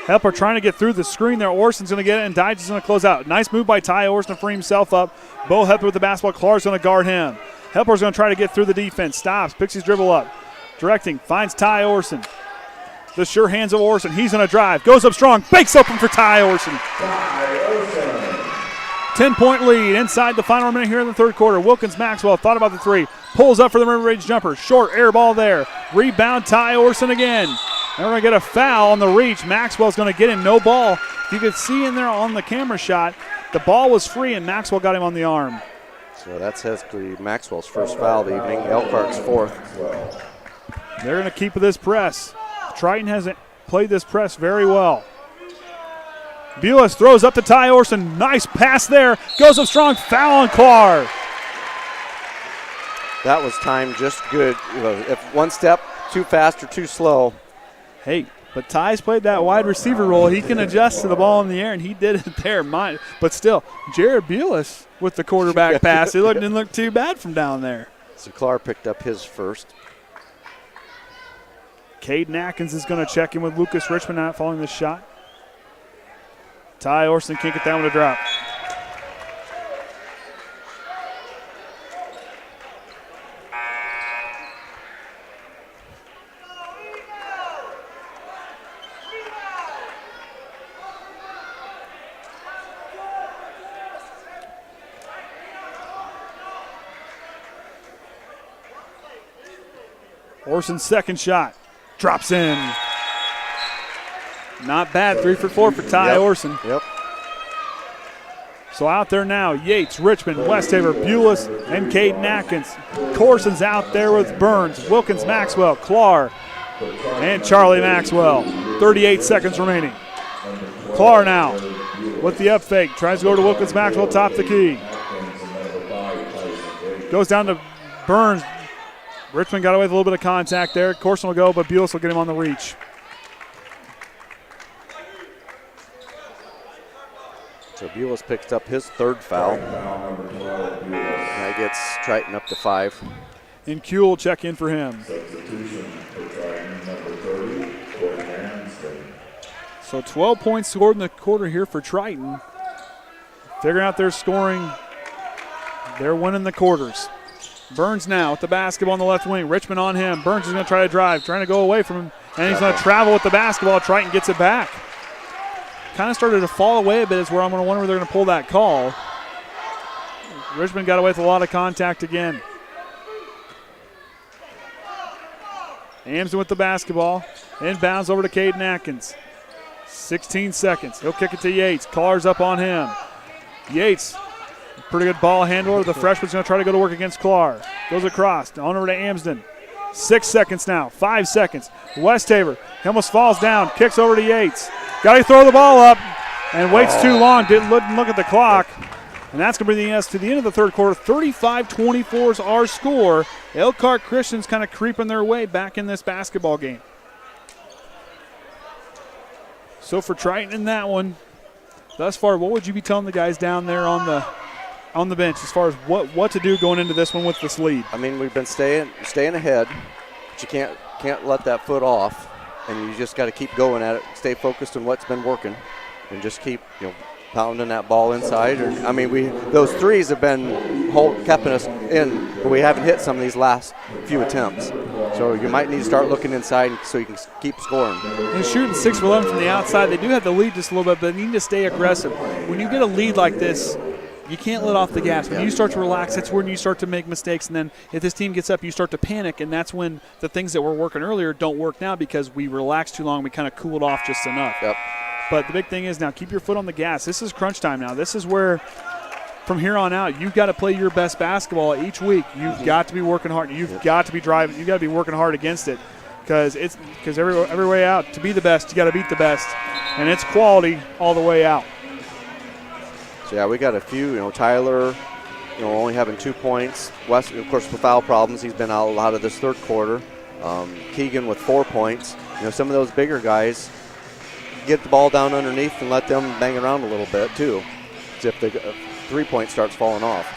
Hepler trying to get through the screen there. Orson's going to get it, and Dijah's going to close out. Nice move by Ty Orson to free himself up. Bo Hepler with the basketball. Clark's going to guard him. Hepler's going to try to get through the defense. Stops, picks his dribble up. Directing, finds Ty Orson. The sure hands of Orson. He's going to drive. Goes up strong. Bakes open for Ty Orson. 10-point lead inside the final minute here in the third quarter. Wilkins Maxwell thought about the three. Pulls up for the mid-range jumper. Short air ball there. Rebound Ty Orson again. And we're going to get a foul on the reach. Maxwell's going to get him. No ball. If you could see in there on the camera shot, the ball was free and Maxwell got him on the arm. So that's actually Maxwell's first foul of the evening. Elkhart's fourth. They're going to keep this press. Triton hasn't played this press very well. Bulis throws up to Ty Orson. Nice pass there. Goes up strong. Foul on Qtr. That was timed just good. If one step too fast or too slow. Hey, but Ty's played that wide receiver role. He can adjust to the ball in the air, and he did it there. But still, Jared Bulis with the quarterback pass. It didn't look too bad from down there. So Qtr picked up his first. Caden Atkins is going to check in with Lucas Richmond out following this shot. Ty Orson can't get that one to drop. Orson's second shot drops in. Not bad, 3 for 4 for Ty Orson. Yep. So out there now, Yates, Richmond, Westhaver, Bulis, and Caden Atkins. Corson's out there with Burns, Wilkins, Maxwell, Qtr, and Charlie Maxwell. 38 seconds remaining. Qtr now with the up fake. Tries to go to Wilkins, Maxwell, top the key. Goes down to Burns. Richmond got away with a little bit of contact there. Corson will go, but Bulis will get him on the reach. So Bulis picks up his third foul. That gets Triton up to 5. And Kuehl will check in for him. So 12 points scored in the quarter here for Triton. Figuring out their scoring. They're winning the quarters. Burns now with the basketball on the left wing. Richmond on him. Burns is going to try to drive, trying to go away from him. And he's going to travel with the basketball. Triton gets it back. Kind of started to fall away a bit is where I'm going to wonder where they're going to pull that call. Richmond got away with a lot of contact again. Amson with the basketball. Inbounds over to Caden Atkins. 16 seconds. He'll kick it to Yates. Qtr's up on him. Yates, pretty good ball handler. The freshman's going to try to go to work against Qtr. Goes across. On over to Amsden. 6 seconds now. 5 seconds. Westhaver. He almost falls down. Kicks over to Yates. Got to throw the ball up and waits too long. Didn't look at the clock. And that's going to bring us to the end of the third quarter. 35-24 is our score. Elkhart Christian's kind of creeping their way back in this basketball game. So for Triton in that one, thus far, what would you be telling the guys down there on the bench as far as what to do going into this one with this lead? I mean, we've been staying ahead, but you can't let that foot off, and you just got to keep going at it. Stay focused on what's been working, and just keep pounding that ball inside. Those threes have been keeping us in, but we haven't hit some of these last few attempts. So you might need to start looking inside so you can keep scoring. They're shooting 6 for 11 from the outside. They do have the lead just a little bit, but they need to stay aggressive. When you get a lead like this, you can't let off the gas. When you start to relax, that's when you start to make mistakes. And then if this team gets up, you start to panic, and that's when the things that were working earlier don't work now because we relaxed too long. We kind of cooled off just enough. Yep. But the big thing is now keep your foot on the gas. This is crunch time now. This is where from here on out, you've got to play your best basketball each week. You've got to be working hard. You've got to be driving. You've got to be working hard against it because every way out, to be the best, you got to beat the best. And it's quality all the way out. So, yeah, we got a few, Tyler, only having 2 points. West, of course, with foul problems, he's been out a lot of this third quarter. Keegan with 4 points. Some of those bigger guys get the ball down underneath and let them bang around a little bit, too. As if the 3-point starts falling off.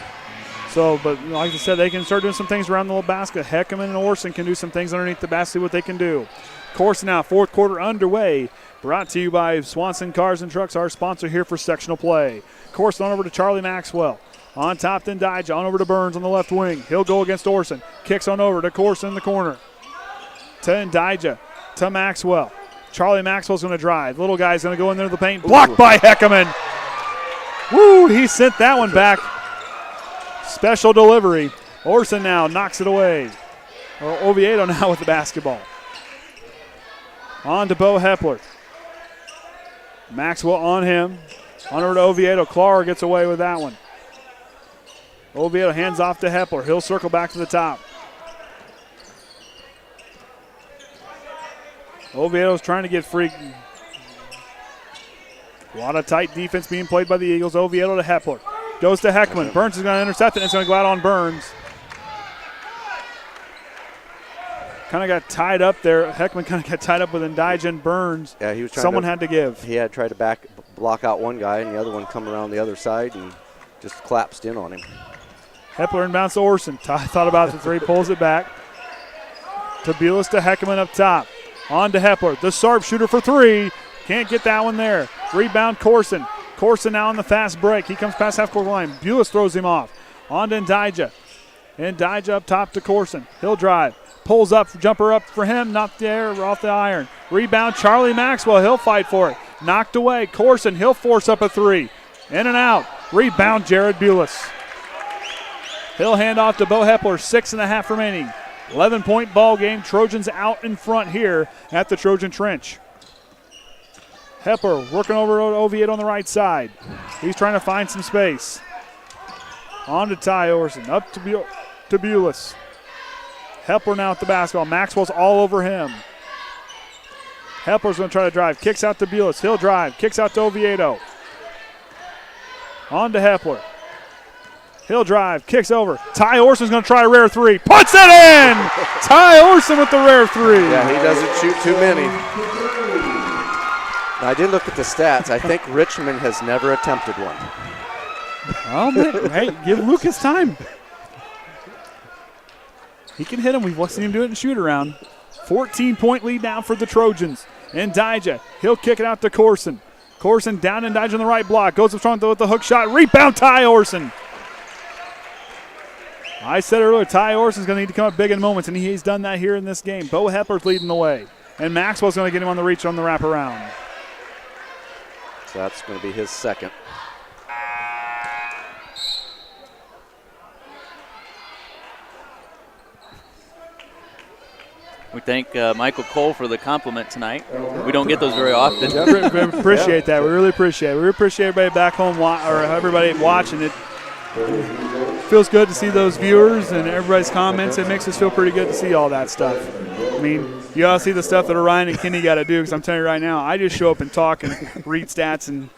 So, but like I said, they can start doing some things around the little basket. Heckman and Orson can do some things underneath the basket, see what they can do. Course now, fourth quarter underway. Brought to you by Swanson Cars and Trucks, our sponsor here for sectional play. Course on over to Charlie Maxwell. On top, then Dyja. On over to Burns on the left wing. He'll go against Orson. Kicks on over to Corson in the corner. To Dyja. To Maxwell. Charlie Maxwell's going to drive. Little guy's going to go in there to the paint. Blocked by Heckerman. Woo, he sent that one back. Special delivery. Orson now knocks it away. Oviedo now with the basketball. On to Bo Hepler. Maxwell on him. On over to Oviedo. Clara gets away with that one. Oviedo hands off to Hepler. He'll circle back to the top. Oviedo's trying to get free. A lot of tight defense being played by the Eagles. Oviedo to Hepler. Goes to Heckman. Burns is going to intercept it, and it's going to go out on Burns. Kind of got tied up there. Heckman kind of got tied up with Ndija and Burns. Yeah, he was trying. Someone had to give. He had tried to block out one guy, and the other one come around the other side and just collapsed in on him. Hepler inbounds to Orson. Thought about the three, pulls it back. Tabulis to Heckman up top. On to Hepler. The sharpshooter for three. Can't get that one there. Rebound Corson. Corson now on the fast break. He comes past half-court line. Bulis throws him off. On to Ndija. Ndija up top to Corson. He'll drive. Pulls up, jumper up for him. Not there, off the iron. Rebound Charlie Maxwell. He'll fight for it. Knocked away. Corson, he'll force up a three. In and out. Rebound Jared Bulis. He'll hand off to Bo Hepler. 6.5 remaining. 11-point ball game. Trojans out in front here at the Trojan Trench. Hepler working over to Oviedo on the right side. He's trying to find some space. On to Ty Orson. Up to Bulis. Hepler now at the basketball. Maxwell's all over him. Hepler's going to try to drive. Kicks out to Bulis. He'll drive. Kicks out to Oviedo. On to Hepler. He'll drive. Kicks over. Ty Orson's going to try a rare three. Puts it in! Ty Orson with the rare three. Yeah, he doesn't shoot too many. Now, I did look at the stats. I think Richmond has never attempted one. Oh, man. Hey, give Lucas time. He can hit him. We've seen him do it in shoot-around. 14-point lead now for the Trojans. Ndija, he'll kick it out to Corson. Corson down Ndija on the right block. Goes up front with the hook shot. Rebound, Ty Orson. I said earlier, Ty Orson's going to need to come up big in moments, and he's done that here in this game. Bo Hepler's leading the way. And Maxwell's going to get him on the reach on the wraparound. So that's going to be his second. We thank Michael Cole for the compliment tonight. We don't get those very often. We appreciate that. We really appreciate it. We appreciate everybody back home or everybody watching it. Feels good to see those viewers and everybody's comments. It makes us feel pretty good to see all that stuff. I mean, you all see the stuff that Orion and Kenny got to do, because I'm telling you right now, I just show up and talk and read stats and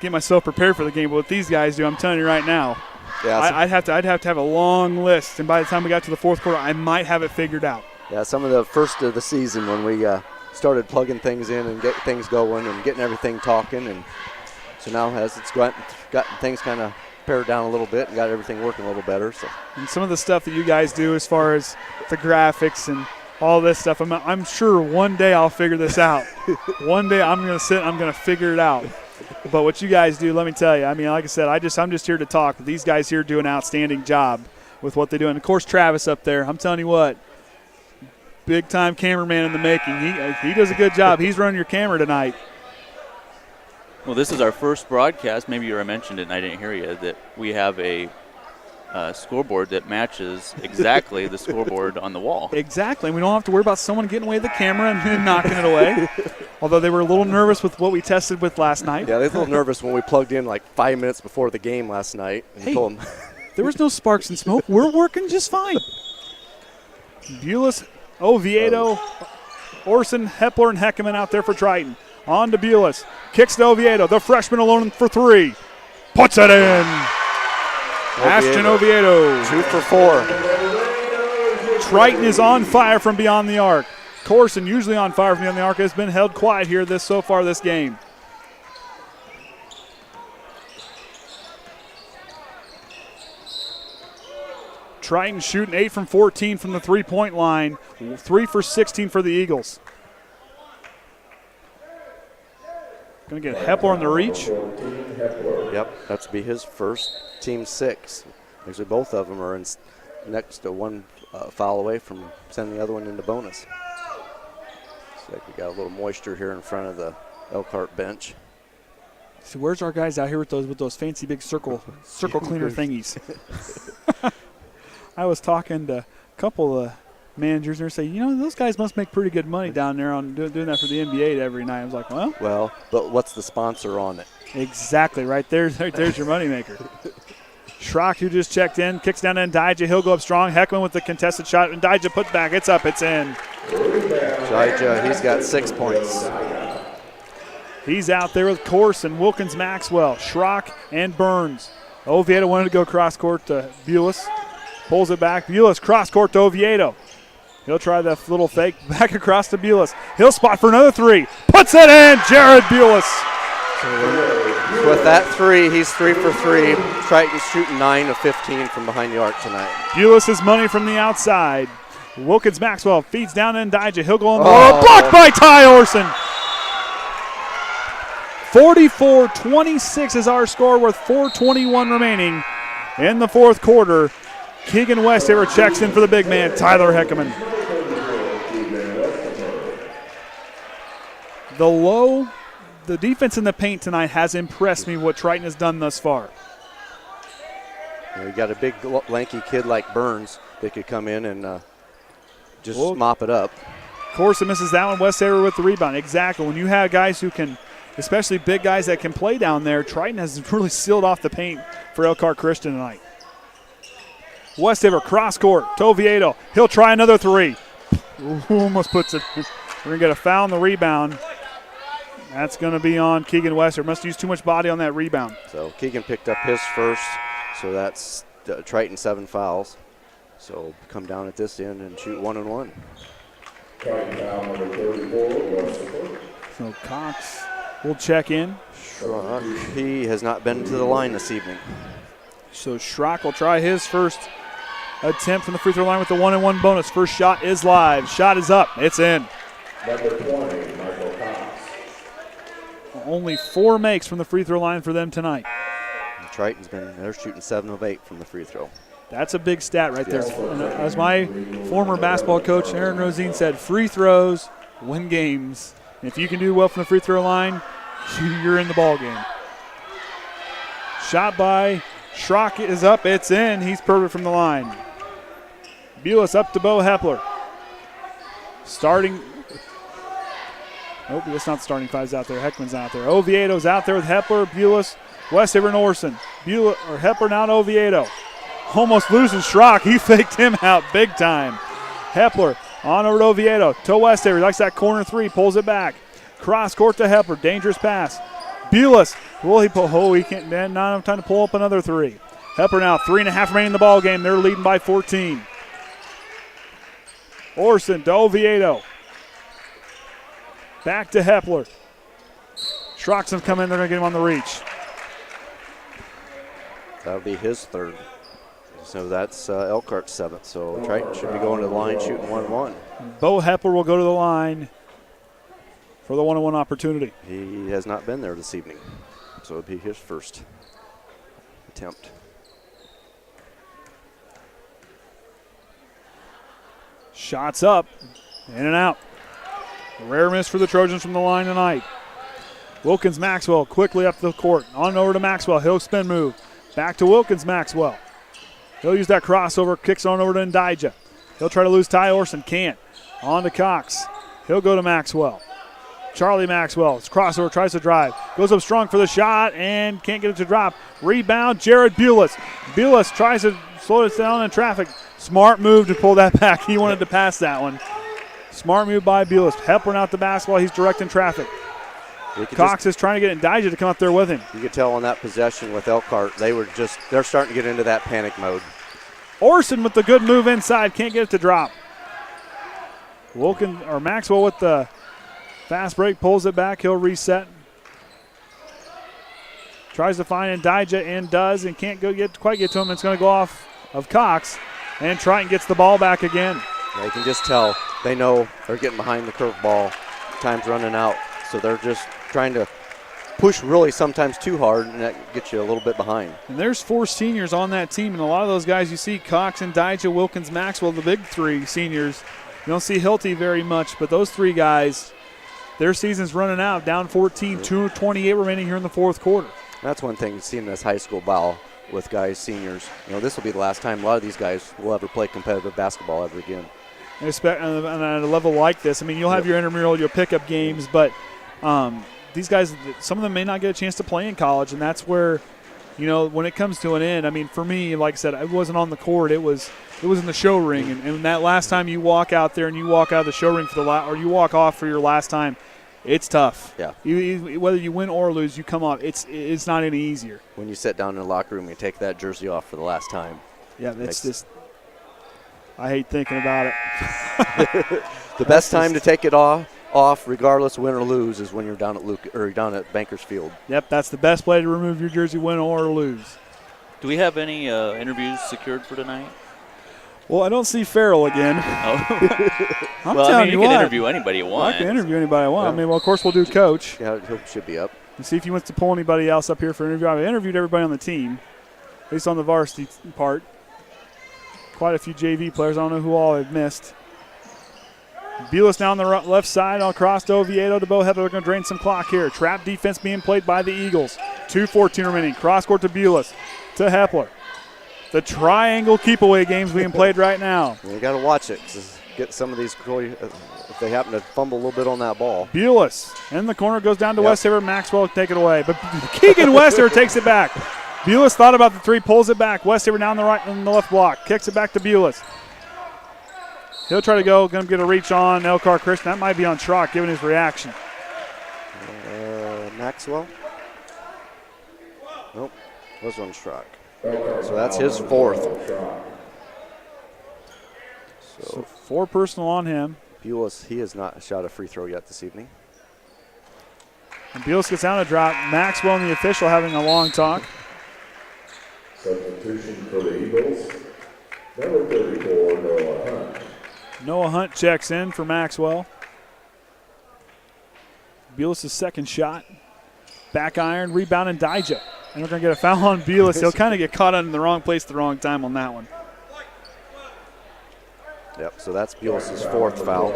get myself prepared for the game. But what these guys do, I'm telling you right now, yeah, I'd have to have a long list, and by the time we got to the fourth quarter, I might have it figured out. Yeah, some of the first of the season when we started plugging things in and getting things going and getting everything talking, and so now as it's gotten things kind of pared down a little bit and got everything working a little better. So, and some of the stuff that you guys do as far as the graphics and all this stuff, I'm sure one day I'll figure this out. One day I'm going to sit and I'm going to figure it out. But what you guys do, let me tell you, I mean, like I said, I'm just here to talk. These guys here do an outstanding job with what they do. And, of course, Travis up there, I'm telling you what, big-time cameraman in the making. He does a good job. He's running your camera tonight. Well, this is our first broadcast. Maybe you mentioned it and I didn't hear you, that we have a scoreboard that matches exactly the scoreboard on the wall. Exactly. We don't have to worry about someone getting away with the camera and then knocking it away. Although they were a little nervous with what we tested with last night. Yeah, they were a little nervous when we plugged in like 5 minutes before the game last night and told them. There was no sparks and smoke. We're working just fine. Bulis, Oviedo, Orson, Hepler, and Heckman out there for Triton. On to Bulis. Kicks to Oviedo. The freshman alone for three. Puts it in. Ashton Oviedo. 2 for 4. Triton is on fire from beyond the arc. Corson, usually on fire from beyond the arc, has been held quiet here so far this game. Triton shooting 8 from 14 from the three-point line. 3 for 16 for the Eagles. Going to get Hepler on the reach. Yep, that's to be his first, team 6. Actually, both of them are next to one foul away from sending the other one into bonus. Looks like we got a little moisture here in front of the Elkhart bench. So where's our guys out here with those fancy big circle cleaner thingies? I was talking to a couple of managers and they're saying, those guys must make pretty good money down there on doing that for the NBA every night. I was like, well, but what's the sponsor on it? Exactly, right there's your moneymaker. Schrock, who just checked in, kicks down to Ndija. He'll go up strong. Heckman with the contested shot. Ndija puts back. It's up. It's in. Ndija, he's got 6 points. He's out there with Corson, Wilkins, Maxwell, Schrock, and Burns. Oviedo wanted to go cross court to Bulis. Pulls it back. Bulis cross court to Oviedo. He'll try that little fake back across to Bulis. He'll spot for another three. Puts it in. Jared Bulis. With that three, he's 3 for 3. Triton's shooting 9 of 15 from behind the arc tonight. Bulis' money from the outside. Wilkins Maxwell feeds down to Ndija. He'll go on the blocked by Ty Orson. 44-26 is our score with 4:21 remaining in the fourth quarter. Keegan Westaver checks in for the big man, Tyler Heckerman. The defense in the paint tonight has impressed me what Triton has done thus far. You got a big, lanky kid like Burns that could come in and just mop it up. Corson misses that one. Westaver with the rebound. Exactly. When you have guys who can, especially big guys that can play down there, Triton has really sealed off the paint for Elkhart Christian tonight. Westaver cross court to Oviedo. He'll try another three. Ooh, almost puts it. We're going to get a foul on the rebound. That's going to be on Keegan Westaver. Must use too much body on that rebound. So Keegan picked up his first, so that's Triton 7 fouls. So come down at this end and shoot 1-and-1. Triton foul number 34, Westaver. So Cox will check in. Schrock, he has not been to the line this evening. So Schrock will try his first attempt from the free throw line with the 1-and-1 bonus. First shot is live. Shot is up. It's in. Number 20, Michael Cox. Only 4 makes from the free throw line for them tonight. And Triton's they're shooting 7 of 8 from the free throw. That's a big stat right there. And as my former basketball coach, Aaron Rosine, said, free throws win games. And if you can do well from the free throw line, you're in the ball game. Shot by Schrock is up. It's in. He's perfect from the line. Bulis up to Bo Hepler. Starting. Nope, that's not the starting five's out there. Heckman's out there. Oviedo's out there with Hepler, Bulis, Westaver, and Orson. Hepler now to Oviedo. Almost loses Schrock. He faked him out big time. Hepler on over to Oviedo. To Westaver. He likes that corner three. Pulls it back. Cross court to Hepler. Dangerous pass. Bulis. Will he pull? Oh, he can't. Not enough time to pull up another three. Hepler now 3.5 remaining in the ball game. They're leading by 14. Orson to Oviedo. Back to Hepler. Schrock's come in. They're going to get him on the reach. That'll be his third. So that's Elkhart's 7th. So Triton should be going to the line shooting 1-1. Bo Hepler will go to the line for the 1-on-1 opportunity. He has not been there this evening. So it'll be his first attempt. Shots up, in and out. Rare miss for the Trojans from the line tonight. Wilkins Maxwell quickly up the court. On over to Maxwell. He'll spin move. Back to Wilkins Maxwell. He'll use that crossover. Kicks on over to Ndija. He'll try to lose Ty Orson. Can't. On to Cox. He'll go to Maxwell. Charlie Maxwell. It's crossover. Tries to drive. Goes up strong for the shot and can't get it to drop. Rebound. Jared Bulis. Bulis tries to slow it down in traffic. Smart move to pull that back. He wanted to pass that one. Smart move by Bulis. Hepler out the basketball. He's directing traffic. Cox is trying to get Ndija to come up there with him. You could tell on that possession with Elkhart, they're starting to get into that panic mode. Orson with the good move inside. Can't get it to drop. Maxwell with the fast break. Pulls it back. He'll reset. Tries to find Ndija and does and can't quite get to him. It's going to go off of Cox. And Triton gets the ball back again. Yeah, you can just tell they know they're getting behind the curve ball. Time's running out. So they're just trying to push really sometimes too hard, and that gets you a little bit behind. And there's 4 seniors on that team, and a lot of those guys you see, Cox, Ndija, Wilkins, Maxwell, the big 3 seniors. You don't see Hilty very much, but those 3 guys their season's running out, down 14, 2:28 remaining here in the fourth quarter. That's one thing seeing this high school ball with guys, seniors. This will be the last time a lot of these guys will ever play competitive basketball ever again. And at a level like this, I mean, you'll have your intramural, your pickup games, but these guys, some of them may not get a chance to play in college, and that's where, when it comes to an end, I mean, for me, like I said, it wasn't on the court. It was in the show ring, and that last time you walk out there and you walk out of the show ring or you walk off for your last time, it's tough. Yeah. Whether you win or lose, you come off. It's not any easier. When you sit down in the locker room, you take that jersey off for the last time. Yeah, that's just. I hate thinking about it. The best time to take it off, regardless win or lose, is when you're down at Bankers Field. Yep, that's the best play to remove your jersey, win or lose. Do we have any interviews secured for tonight? Well, I don't see Farrell again. Oh. You can interview anybody you want. I can interview anybody I want. Yeah. Of course, we'll do Coach. Yeah, he should be up. And see if he wants to pull anybody else up here for an interview. I've interviewed everybody on the team, at least on the varsity part. Quite a few JV players. I don't know who all I've missed. Bulis now on the left side, across to Oviedo to Bo Hepler. They're going to drain some clock here. Trap defense being played by the Eagles. 2:14 remaining. Cross court to Bulis, to Hepler. The triangle keep-away games being played right now. You got to watch it. Get some of these, if they happen to fumble a little bit on that ball. Bulis in the corner, goes down to Westhaver. Maxwell take it away, but Keegan Westhaver takes it back. Bulis thought about the three, pulls it back. Westhaver down the right and the left block, kicks it back to Bulis. He'll try to going to get a reach on Elkhart Christian. That might be on Schrock, given his reaction. Maxwell? Nope, was on Schrock. So that's his fourth. So 4 personal on him. Bulis, he has not shot a free throw yet this evening. And Bulis gets out a drop. Maxwell and the official having a long talk. Substitution for the Eagles, number 34, Noah Hunt. Noah Hunt checks in for Maxwell. Bulis' second shot. Back iron, rebound, and Dijah. And we're going to get a foul on Bulis. He'll kind of get caught in the wrong place at the wrong time on that one. Yep, so that's Bulis' fourth foul.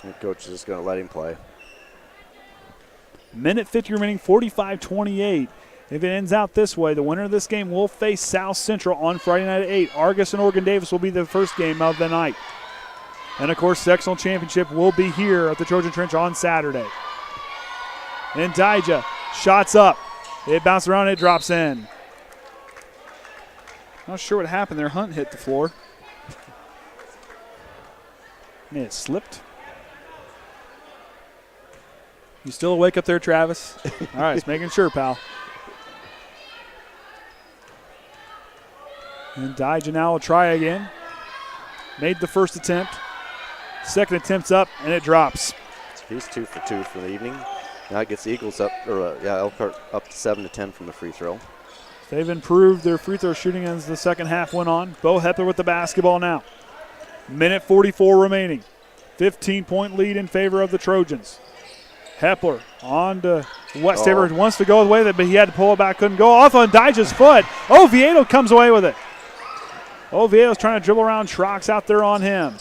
The coach is just going to let him play. Minute 50 remaining, 45-28. If it ends out this way, the winner of this game will face South Central on Friday night at 8. Argus and Oregon Davis will be the first game of the night. And, of course, sectional championship will be here at the Trojan Trench on Saturday. And Dijah, shots up. It bounced around, it drops in. Not sure what happened there. Hunt hit the floor. And it slipped. You still awake up there, Travis? All right, just making sure, pal. And Dijah now will try again. Made the first attempt. Second attempt's up, and it drops. He's 2 for 2 for the evening. Now it gets the Eagles up, Elkhart up to 7-10 from the free throw. They've improved their free throw shooting as the second half went on. Bo Hepler with the basketball now. Minute 44 remaining. 15-point lead in favor of the Trojans. Hepler on to Westhaver. Wants to go away with it, but he had to pull it back. Couldn't go. Off on Dijah's foot. Oviedo comes away with it. Oviedo's trying to dribble around. Schrock's out there on him.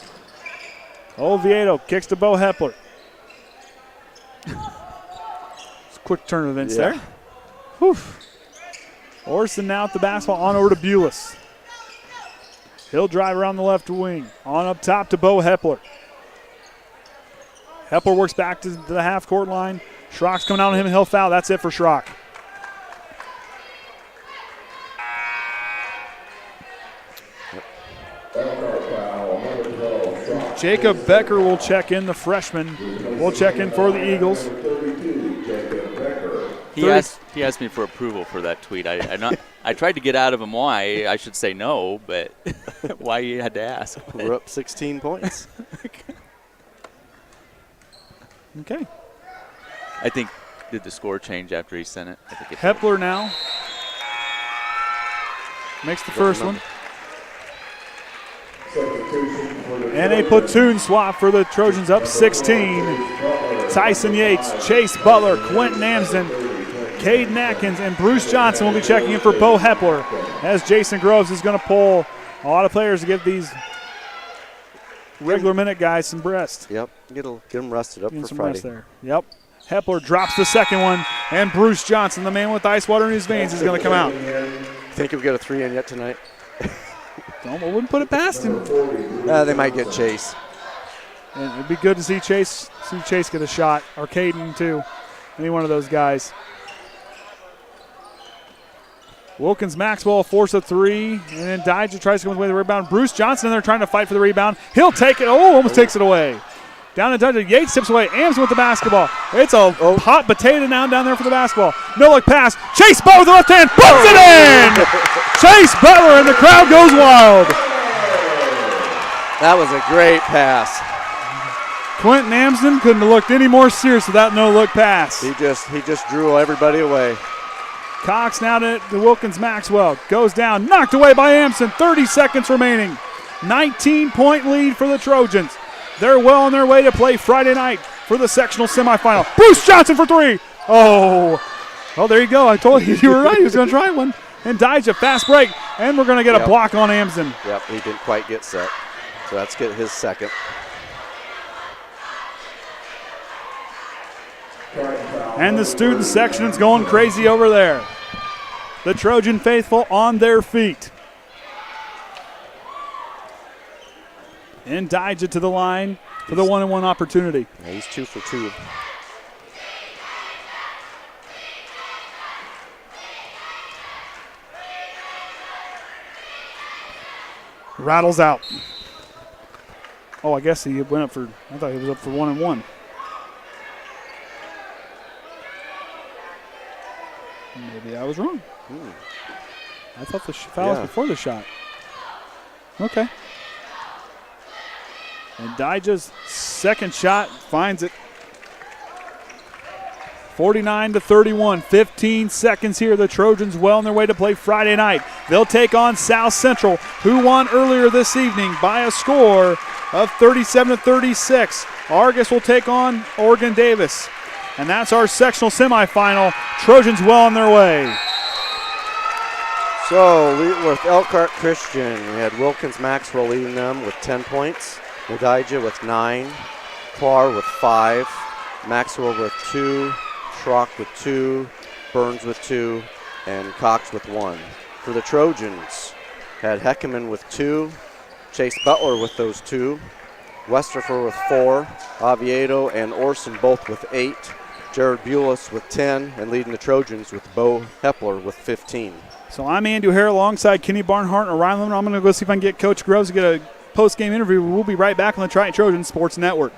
Oviedo kicks to Bo Hepler. It's a quick turn of events there. Whew. Orson now at the basketball, on over to Bulis. He'll drive around the left wing. On up top to Bo Hepler. Hepler works back to the half-court line. Schrock's coming out on him, and he'll foul. That's it for Schrock. Jacob Becker will check in, the freshman. Will check in for the Eagles. He asked me for approval for that tweet. I tried to get out of him why. I should say no, but why you had to ask. We're up 16 points. Okay. I think, did the score change after he sent it? I think it Hepler now makes the first one. And a platoon swap for the Trojans, up 16. Tyson Yates, Chase Butler, Quentin Amsden, Caden Atkins, and Bruce Johnson will be checking in for Bo Hepler, as Jason Groves is going to pull a lot of players to give these regular minute guys some rest. Yep, get them rested up Getting for some Friday. rest there. Yep. Hepler drops the second one, and Bruce Johnson, the man with ice water in his veins, is going to come out. Think he'll get a 3 in yet tonight? I wouldn't put it past him. They might get Chase. And it'd be good to see Chase get a shot, or Caden too. Any one of those guys. Wilkins Maxwell force a 3, and then Dyja tries to come away with the rebound. Bruce Johnson in there trying to fight for the rebound. He'll take it. Oh, almost takes it away. Down to Dyja. Yates tips away. Amson with the basketball. It's a hot potato now down there for the basketball. No look pass. Chase Butler with the left hand. Puts it in! Chase Butler, and the crowd goes wild. That was a great pass. Quentin Amson couldn't have looked any more serious with that no-look pass. He just drew everybody away. Cox now to Wilkins Maxwell. Goes down, knocked away by Amson. 30 seconds remaining. 19-point lead for the Trojans. They're well on their way to play Friday night for the sectional semifinal. Bruce Johnson for 3. Oh, there you go. I told you were right. He was going to try one. And Dyja, fast break. And we're going to get a block on Amson. Yep, he didn't quite get set. So that's get his second. And the student section is going crazy over there. The Trojan faithful on their feet. And Dyja to the line for the 1-on-1 opportunity. Yeah, he's 2 for 2. Rattles out. Oh, I guess he went up for, I thought he was up for 1-on-1. Maybe I was wrong. I thought the foul was before the shot. Okay. And Dyja's second shot finds it. 49-31, 15 seconds here. The Trojans well on their way to play Friday night. They'll take on South Central, who won earlier this evening by a score of 37-36. Argus will take on Oregon Davis. And that's our sectional semifinal. Trojans well on their way. So, Leavenworth Elkhart Christian, we had Wilkins Maxwell leading them with 10 points. Dyja with 9, Clark with 5, Maxwell with 2, Schrock with 2, Burns with 2, and Cox with 1. For the Trojans, had Heckerman with 2, Chase Butler with those 2, Westerfer with 4, Oviedo and Orson both with 8, Jared Bulis with 10, and leading the Trojans with Bo Hepler with 15. So I'm Andy O'Hare alongside Kenny Barnhart and Orion Lemler. I'm going to go see if I can get Coach Groves to get a post-game interview. We'll be right back on the Triton Trojans Sports Network.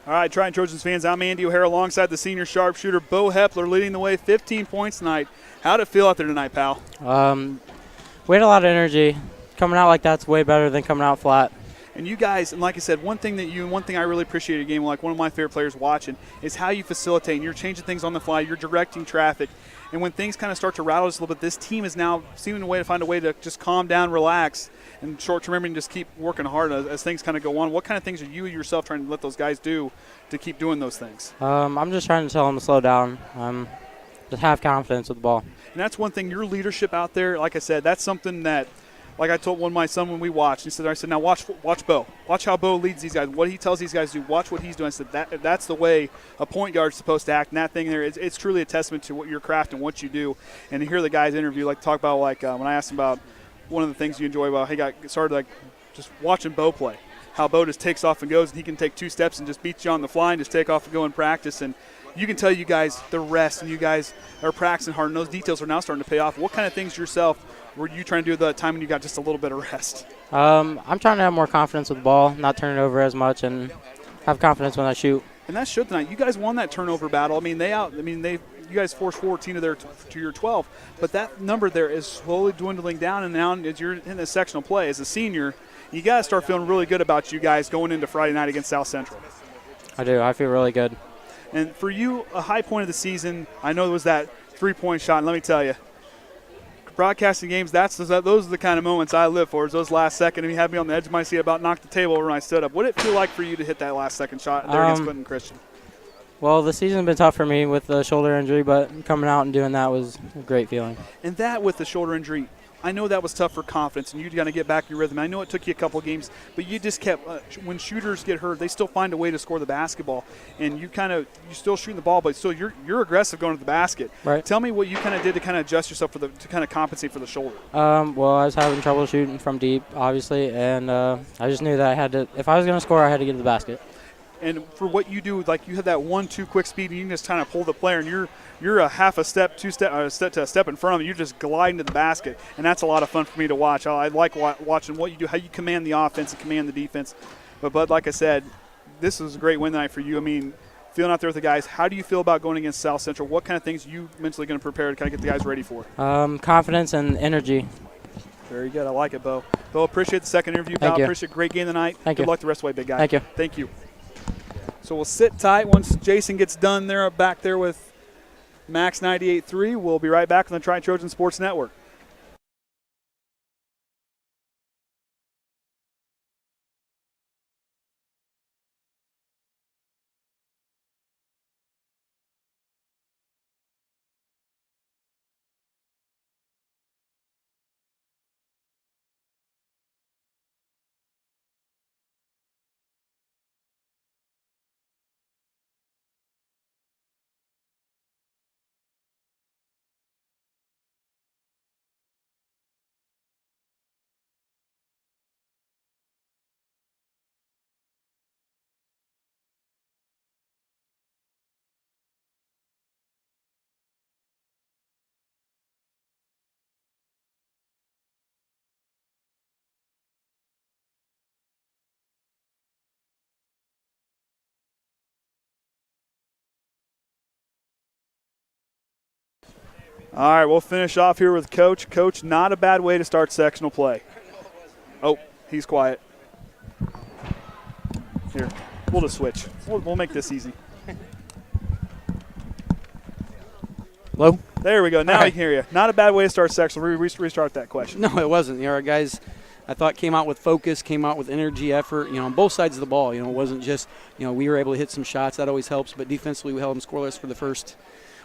All right, Triton Trojans fans, I'm Andy O'Hara alongside the senior sharpshooter Bo Hepler leading the way, 15 points tonight. How'd it feel out there tonight, pal? We had a lot of energy. Coming out like that's way better than coming out flat. And you guys, and like I said, one thing I really appreciate a game, like one of my favorite players watching, is how you facilitate. And you're changing things on the fly. You're directing traffic. And when things kind of start to rattle just a little bit, this team is now seeming a way to find a way to just calm down, relax, and short-term memory and just keep working hard as things kind of go on. What kind of things are you yourself trying to let those guys do to keep doing those things? I'm just trying to tell them to slow down. Just have confidence with the ball. And that's one thing, your leadership out there, like I said, that's something that, like I told my son when we watched, I said, now watch Bo. Watch how Bo leads these guys. What he tells these guys to do, watch what he's doing. I said, that's the way a point guard's supposed to act. And that thing there, it's truly a testament to what your craft and what you do. And to hear the guys interview, like talk about, like when I asked him about one of the things you enjoy about, he got started like just watching Bo play. How Bo just takes off and goes, and he can take 2 steps and just beats you on the fly and just take off and go and practice. And you can tell you guys the rest, and you guys are practicing hard, and those details are now starting to pay off. What kind of things yourself were you trying to do at the time when you got just a little bit of rest? I'm trying to have more confidence with the ball, not turn it over as much, and have confidence when I shoot. And that showed tonight. You guys won that turnover battle. You guys forced 14 to your 12, but that number there is slowly dwindling down, and now as you're in the sectional play as a senior, you got to start feeling really good about you guys going into Friday night against South Central. I do. I feel really good. And for you, a high point of the season, I know it was that 3-point shot. And let me tell you, broadcasting games, those are the kind of moments I live for, is those last second. And you had me on the edge of my seat, about knocked the table over when I stood up. What did it feel like for you to hit that last second shot there against Clinton Christian? Well, the season's been tough for me with the shoulder injury, but coming out and doing that was a great feeling. And that with the shoulder injury, I know that was tough for confidence, and you got to get back your rhythm. I know it took you a couple of games, but you just kept when shooters get hurt, they still find a way to score the basketball, and you still shooting the ball, but still you're aggressive going to the basket. Right. Tell me what you kind of did to kind of adjust yourself to kind of compensate for the shoulder. Well, I was having trouble shooting from deep, obviously, and I just knew that I had to. If I was going to score, I had to get to the basket. And for what you do, like you have that 1-2 quick speed, and you can just kind of pull the player, and you're a half a step, a step in front of him. You're just gliding to the basket, and that's a lot of fun for me to watch. I like watching what you do, how you command the offense and command the defense. But like I said, this was a great win night for you. I mean, feeling out there with the guys, how do you feel about going against South Central? What kind of things are you mentally going to prepare to kind of get the guys ready for? Confidence and energy. Very good. I like it, Bo. Bo, appreciate the second interview, pal. Thank you. Appreciate a great game tonight. Thank Good you. luck the rest of the way, big guy. Thank you. Thank you. So we'll sit tight once Jason gets done there back there with Max 98.3. We'll be right back on the Triton Trojan Sports Network. All right, we'll finish off here with Coach. Coach, not a bad way to start sectional play. Oh, he's quiet. Here, we'll just switch. We'll make this easy. Hello? There we go. Now I can hear you. Not a bad way to start sectional. Restart that question. No, it wasn't. Our guys, I thought, came out with focus, came out with energy, effort, on both sides of the ball. It wasn't just, we were able to hit some shots. That always helps. But defensively, we held them scoreless for the first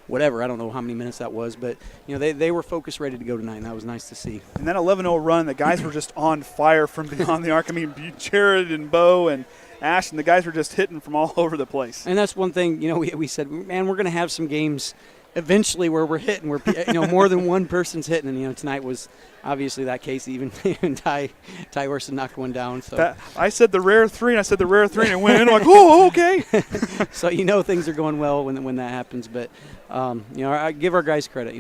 whatever. I don't know how many minutes that was. But, they were focused, ready to go tonight, and that was nice to see. And that 11-0 run, the guys were just on fire from beyond the arc. I mean, Jared and Bo and Ashton, the guys were just hitting from all over the place. And that's one thing, we said, man, we're going to have some games eventually where we're hitting, where more than one person's hitting, and tonight was obviously that case. Even Ty Orson knocked one down. So I said the rare three, and it went in. I'm like, oh, okay. So things are going well when that happens. But I give our guys credit.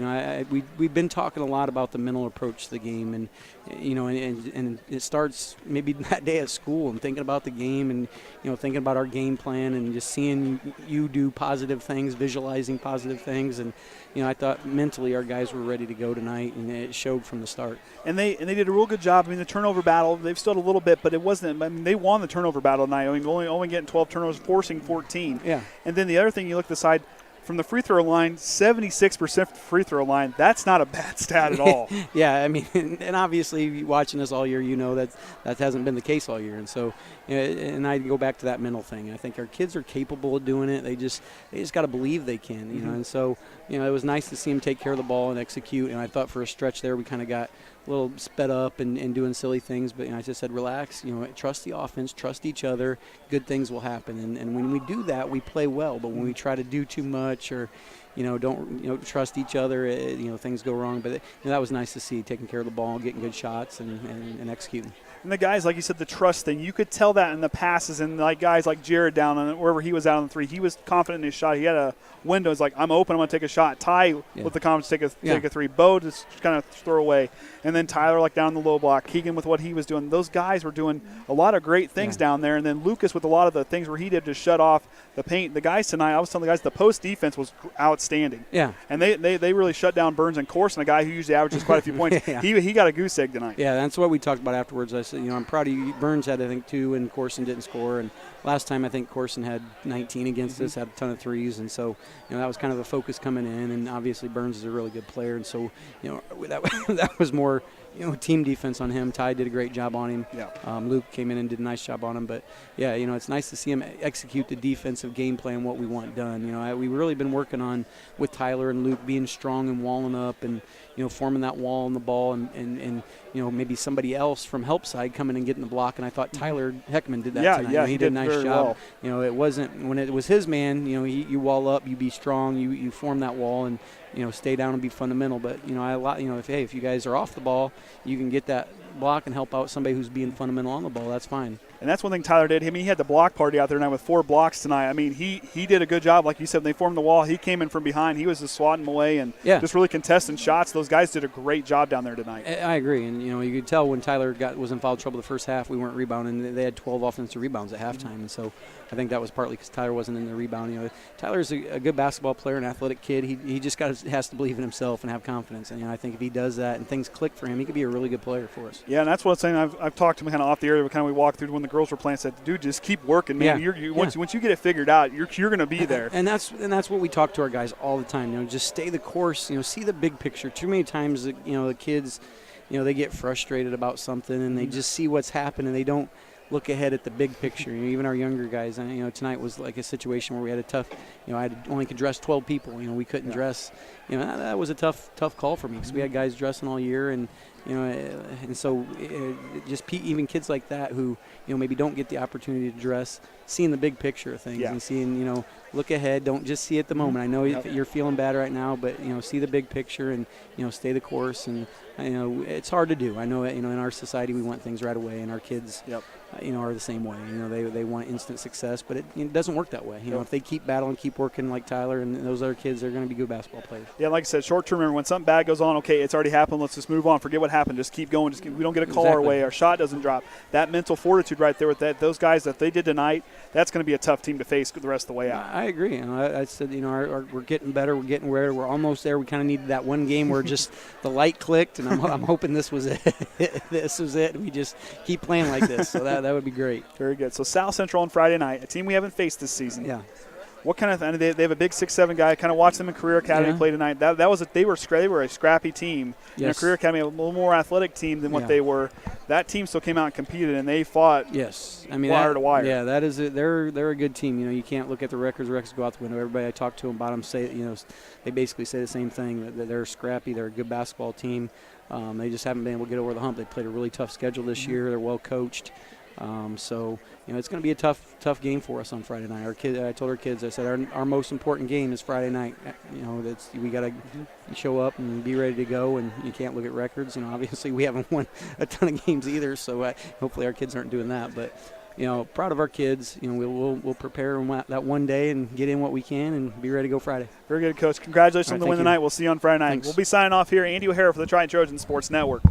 We've been talking a lot about the mental approach to the game, and and it starts maybe that day at school and thinking about the game, and thinking about our game plan, and just seeing you do positive things, visualizing positive things, and I thought mentally our guys were ready to go tonight, and it showed from the start. And they did a real good job. I mean, the turnover battle, they've stood a little bit, but it wasn't. I mean, they won the turnover battle tonight. I mean, only getting 12 turnovers, forcing 14. Yeah. And then the other thing, you look at the side. From the free throw line, 76% free throw line, that's not a bad stat at all. Yeah, I mean, and obviously watching us all year, that hasn't been the case all year. And so, and I go back to that mental thing. I think our kids are capable of doing it. They just got to believe they can, And so, it was nice to see them take care of the ball and execute. And I thought for a stretch there we kind of got a little sped up and doing silly things. But I just said, relax, trust the offense, trust each other. Good things will happen. And when we do that, we play well. But when we try to do too much or don't trust each other, things go wrong. But that was nice to see, taking care of the ball, getting good shots, and executing. And the guys, like you said, the trust thing, you could tell that in the passes, and like guys like Jared down on wherever he was out on the three, he was confident in his shot. He had a window. It's like, I'm open, I'm going to take a shot. Ty with the confidence take a three. Bo just kind of throw away. And then Tyler like down the low block. Keegan with what he was doing. Those guys were doing a lot of great things down there. And then Lucas with a lot of the things where he did to shut off the paint. The guys tonight, I was telling the guys, the post defense was outstanding. Yeah. And they really shut down Burns and Corson, a guy who usually averages quite a few points. He got a goose egg tonight. Yeah, that's what we talked about afterwards. I said, I'm proud of you. Burns had, I think, 2, and Corson didn't score. And last time I think Corson had 19 against us, had a ton of threes. And so, that was kind of a focus coming in. And obviously Burns is a really good player. And so, that was more – team defense on him. Ty did a great job on him. Yeah. Luke came in and did a nice job on him. But, yeah, it's nice to see him execute the defensive game plan, what we want done. We've really been working on, with Tyler and Luke, being strong and walling up and, forming that wall on the ball and maybe somebody else from help side coming and getting the block. And I thought Tyler Heckman did that tonight. Yeah, he did a nice job. Well. It wasn't – when it was his man, you wall up, you be strong, you form that wall and, stay down and be fundamental. But, if you guys are off the ball, you can get that block and help out somebody who's being fundamental on the ball. That's fine. And that's one thing Tyler did. I mean, he had the block party out there tonight with 4 blocks tonight. I mean, he did a good job. Like you said, when they formed the wall, he came in from behind. He was just swatting them away and just really contesting shots. Those guys did a great job down there tonight. I agree. And, you could tell when Tyler was in foul trouble the first half, we weren't rebounding. They had 12 offensive rebounds at halftime. And so I think that was partly because Tyler wasn't in the rebound. Tyler's a good basketball player, an athletic kid. He just has to believe in himself and have confidence. And, I think if he does that and things click for him, he could be a really good player for us. Yeah, and that's what I'm saying. I've talked to him kind of off the air. We walked through when the girls were playing. Said, dude, just keep working, man. Once you get it figured out, you're going to be there. And that's what we talk to our guys all the time. Just stay the course. See the big picture. Too many times, the kids, they get frustrated about something and they just see what's happening. They don't look ahead at the big picture. Even our younger guys. And, tonight was like a situation where we had a tough. I only could dress 12 people. We couldn't dress. That was a tough call for me because we had guys dressing all year and. And so just even kids like that who, maybe don't get the opportunity to dress, seeing the big picture of things and seeing, look ahead. Don't just see at the moment. I know you're feeling bad right now, but, see the big picture and, stay the course. And, it's hard to do. I know, in our society we want things right away, and our kids, are the same way. They want instant success, but it doesn't work that way. If they keep battling, keep working like Tyler and those other kids, they're going to be good basketball players. Yeah, like I said, short-term memory. When something bad goes on, okay, it's already happened. Let's just move on. Forget what happened. Just keep going. We don't get a call our way. Our shot doesn't drop. That mental fortitude right there with those guys that they did tonight, that's going to be a tough team to face the rest of the way out. I agree. I said, we're getting better. We're getting where we're almost there. We kind of needed that one game where just the light clicked, and I'm hoping this was it. This was it. We just keep playing like this. So that would be great. Very good. So South Central on Friday night, a team we haven't faced this season. Yeah. What kind of – they have a big 6'7" guy. Kind of watched them in Career Academy play tonight. They were a scrappy team. Yes. In a Career Academy, a little more athletic team than what they were. That team still came out and competed, and they fought wire to wire. Yeah, that is it. They're a good team. You can't look at the records. The records go out the window. Everybody I talk to about them say, they basically say the same thing, that they're scrappy. They're a good basketball team. They just haven't been able to get over the hump. They played a really tough schedule this year. They're well coached. So it's going to be a tough game for us on Friday night. I told our kids, I said our most important game is Friday night. We got to show up and be ready to go, and you can't look at records. Obviously we haven't won a ton of games either, so hopefully our kids aren't doing that. But proud of our kids. We'll prepare that one day and get in what we can and be ready to go Friday. Very good, Coach. Congratulations on the win thank you. tonight. We'll see you on Friday night. Thanks. We'll be signing off here. Andy O'Hara for the Triton Trojan Sports Network.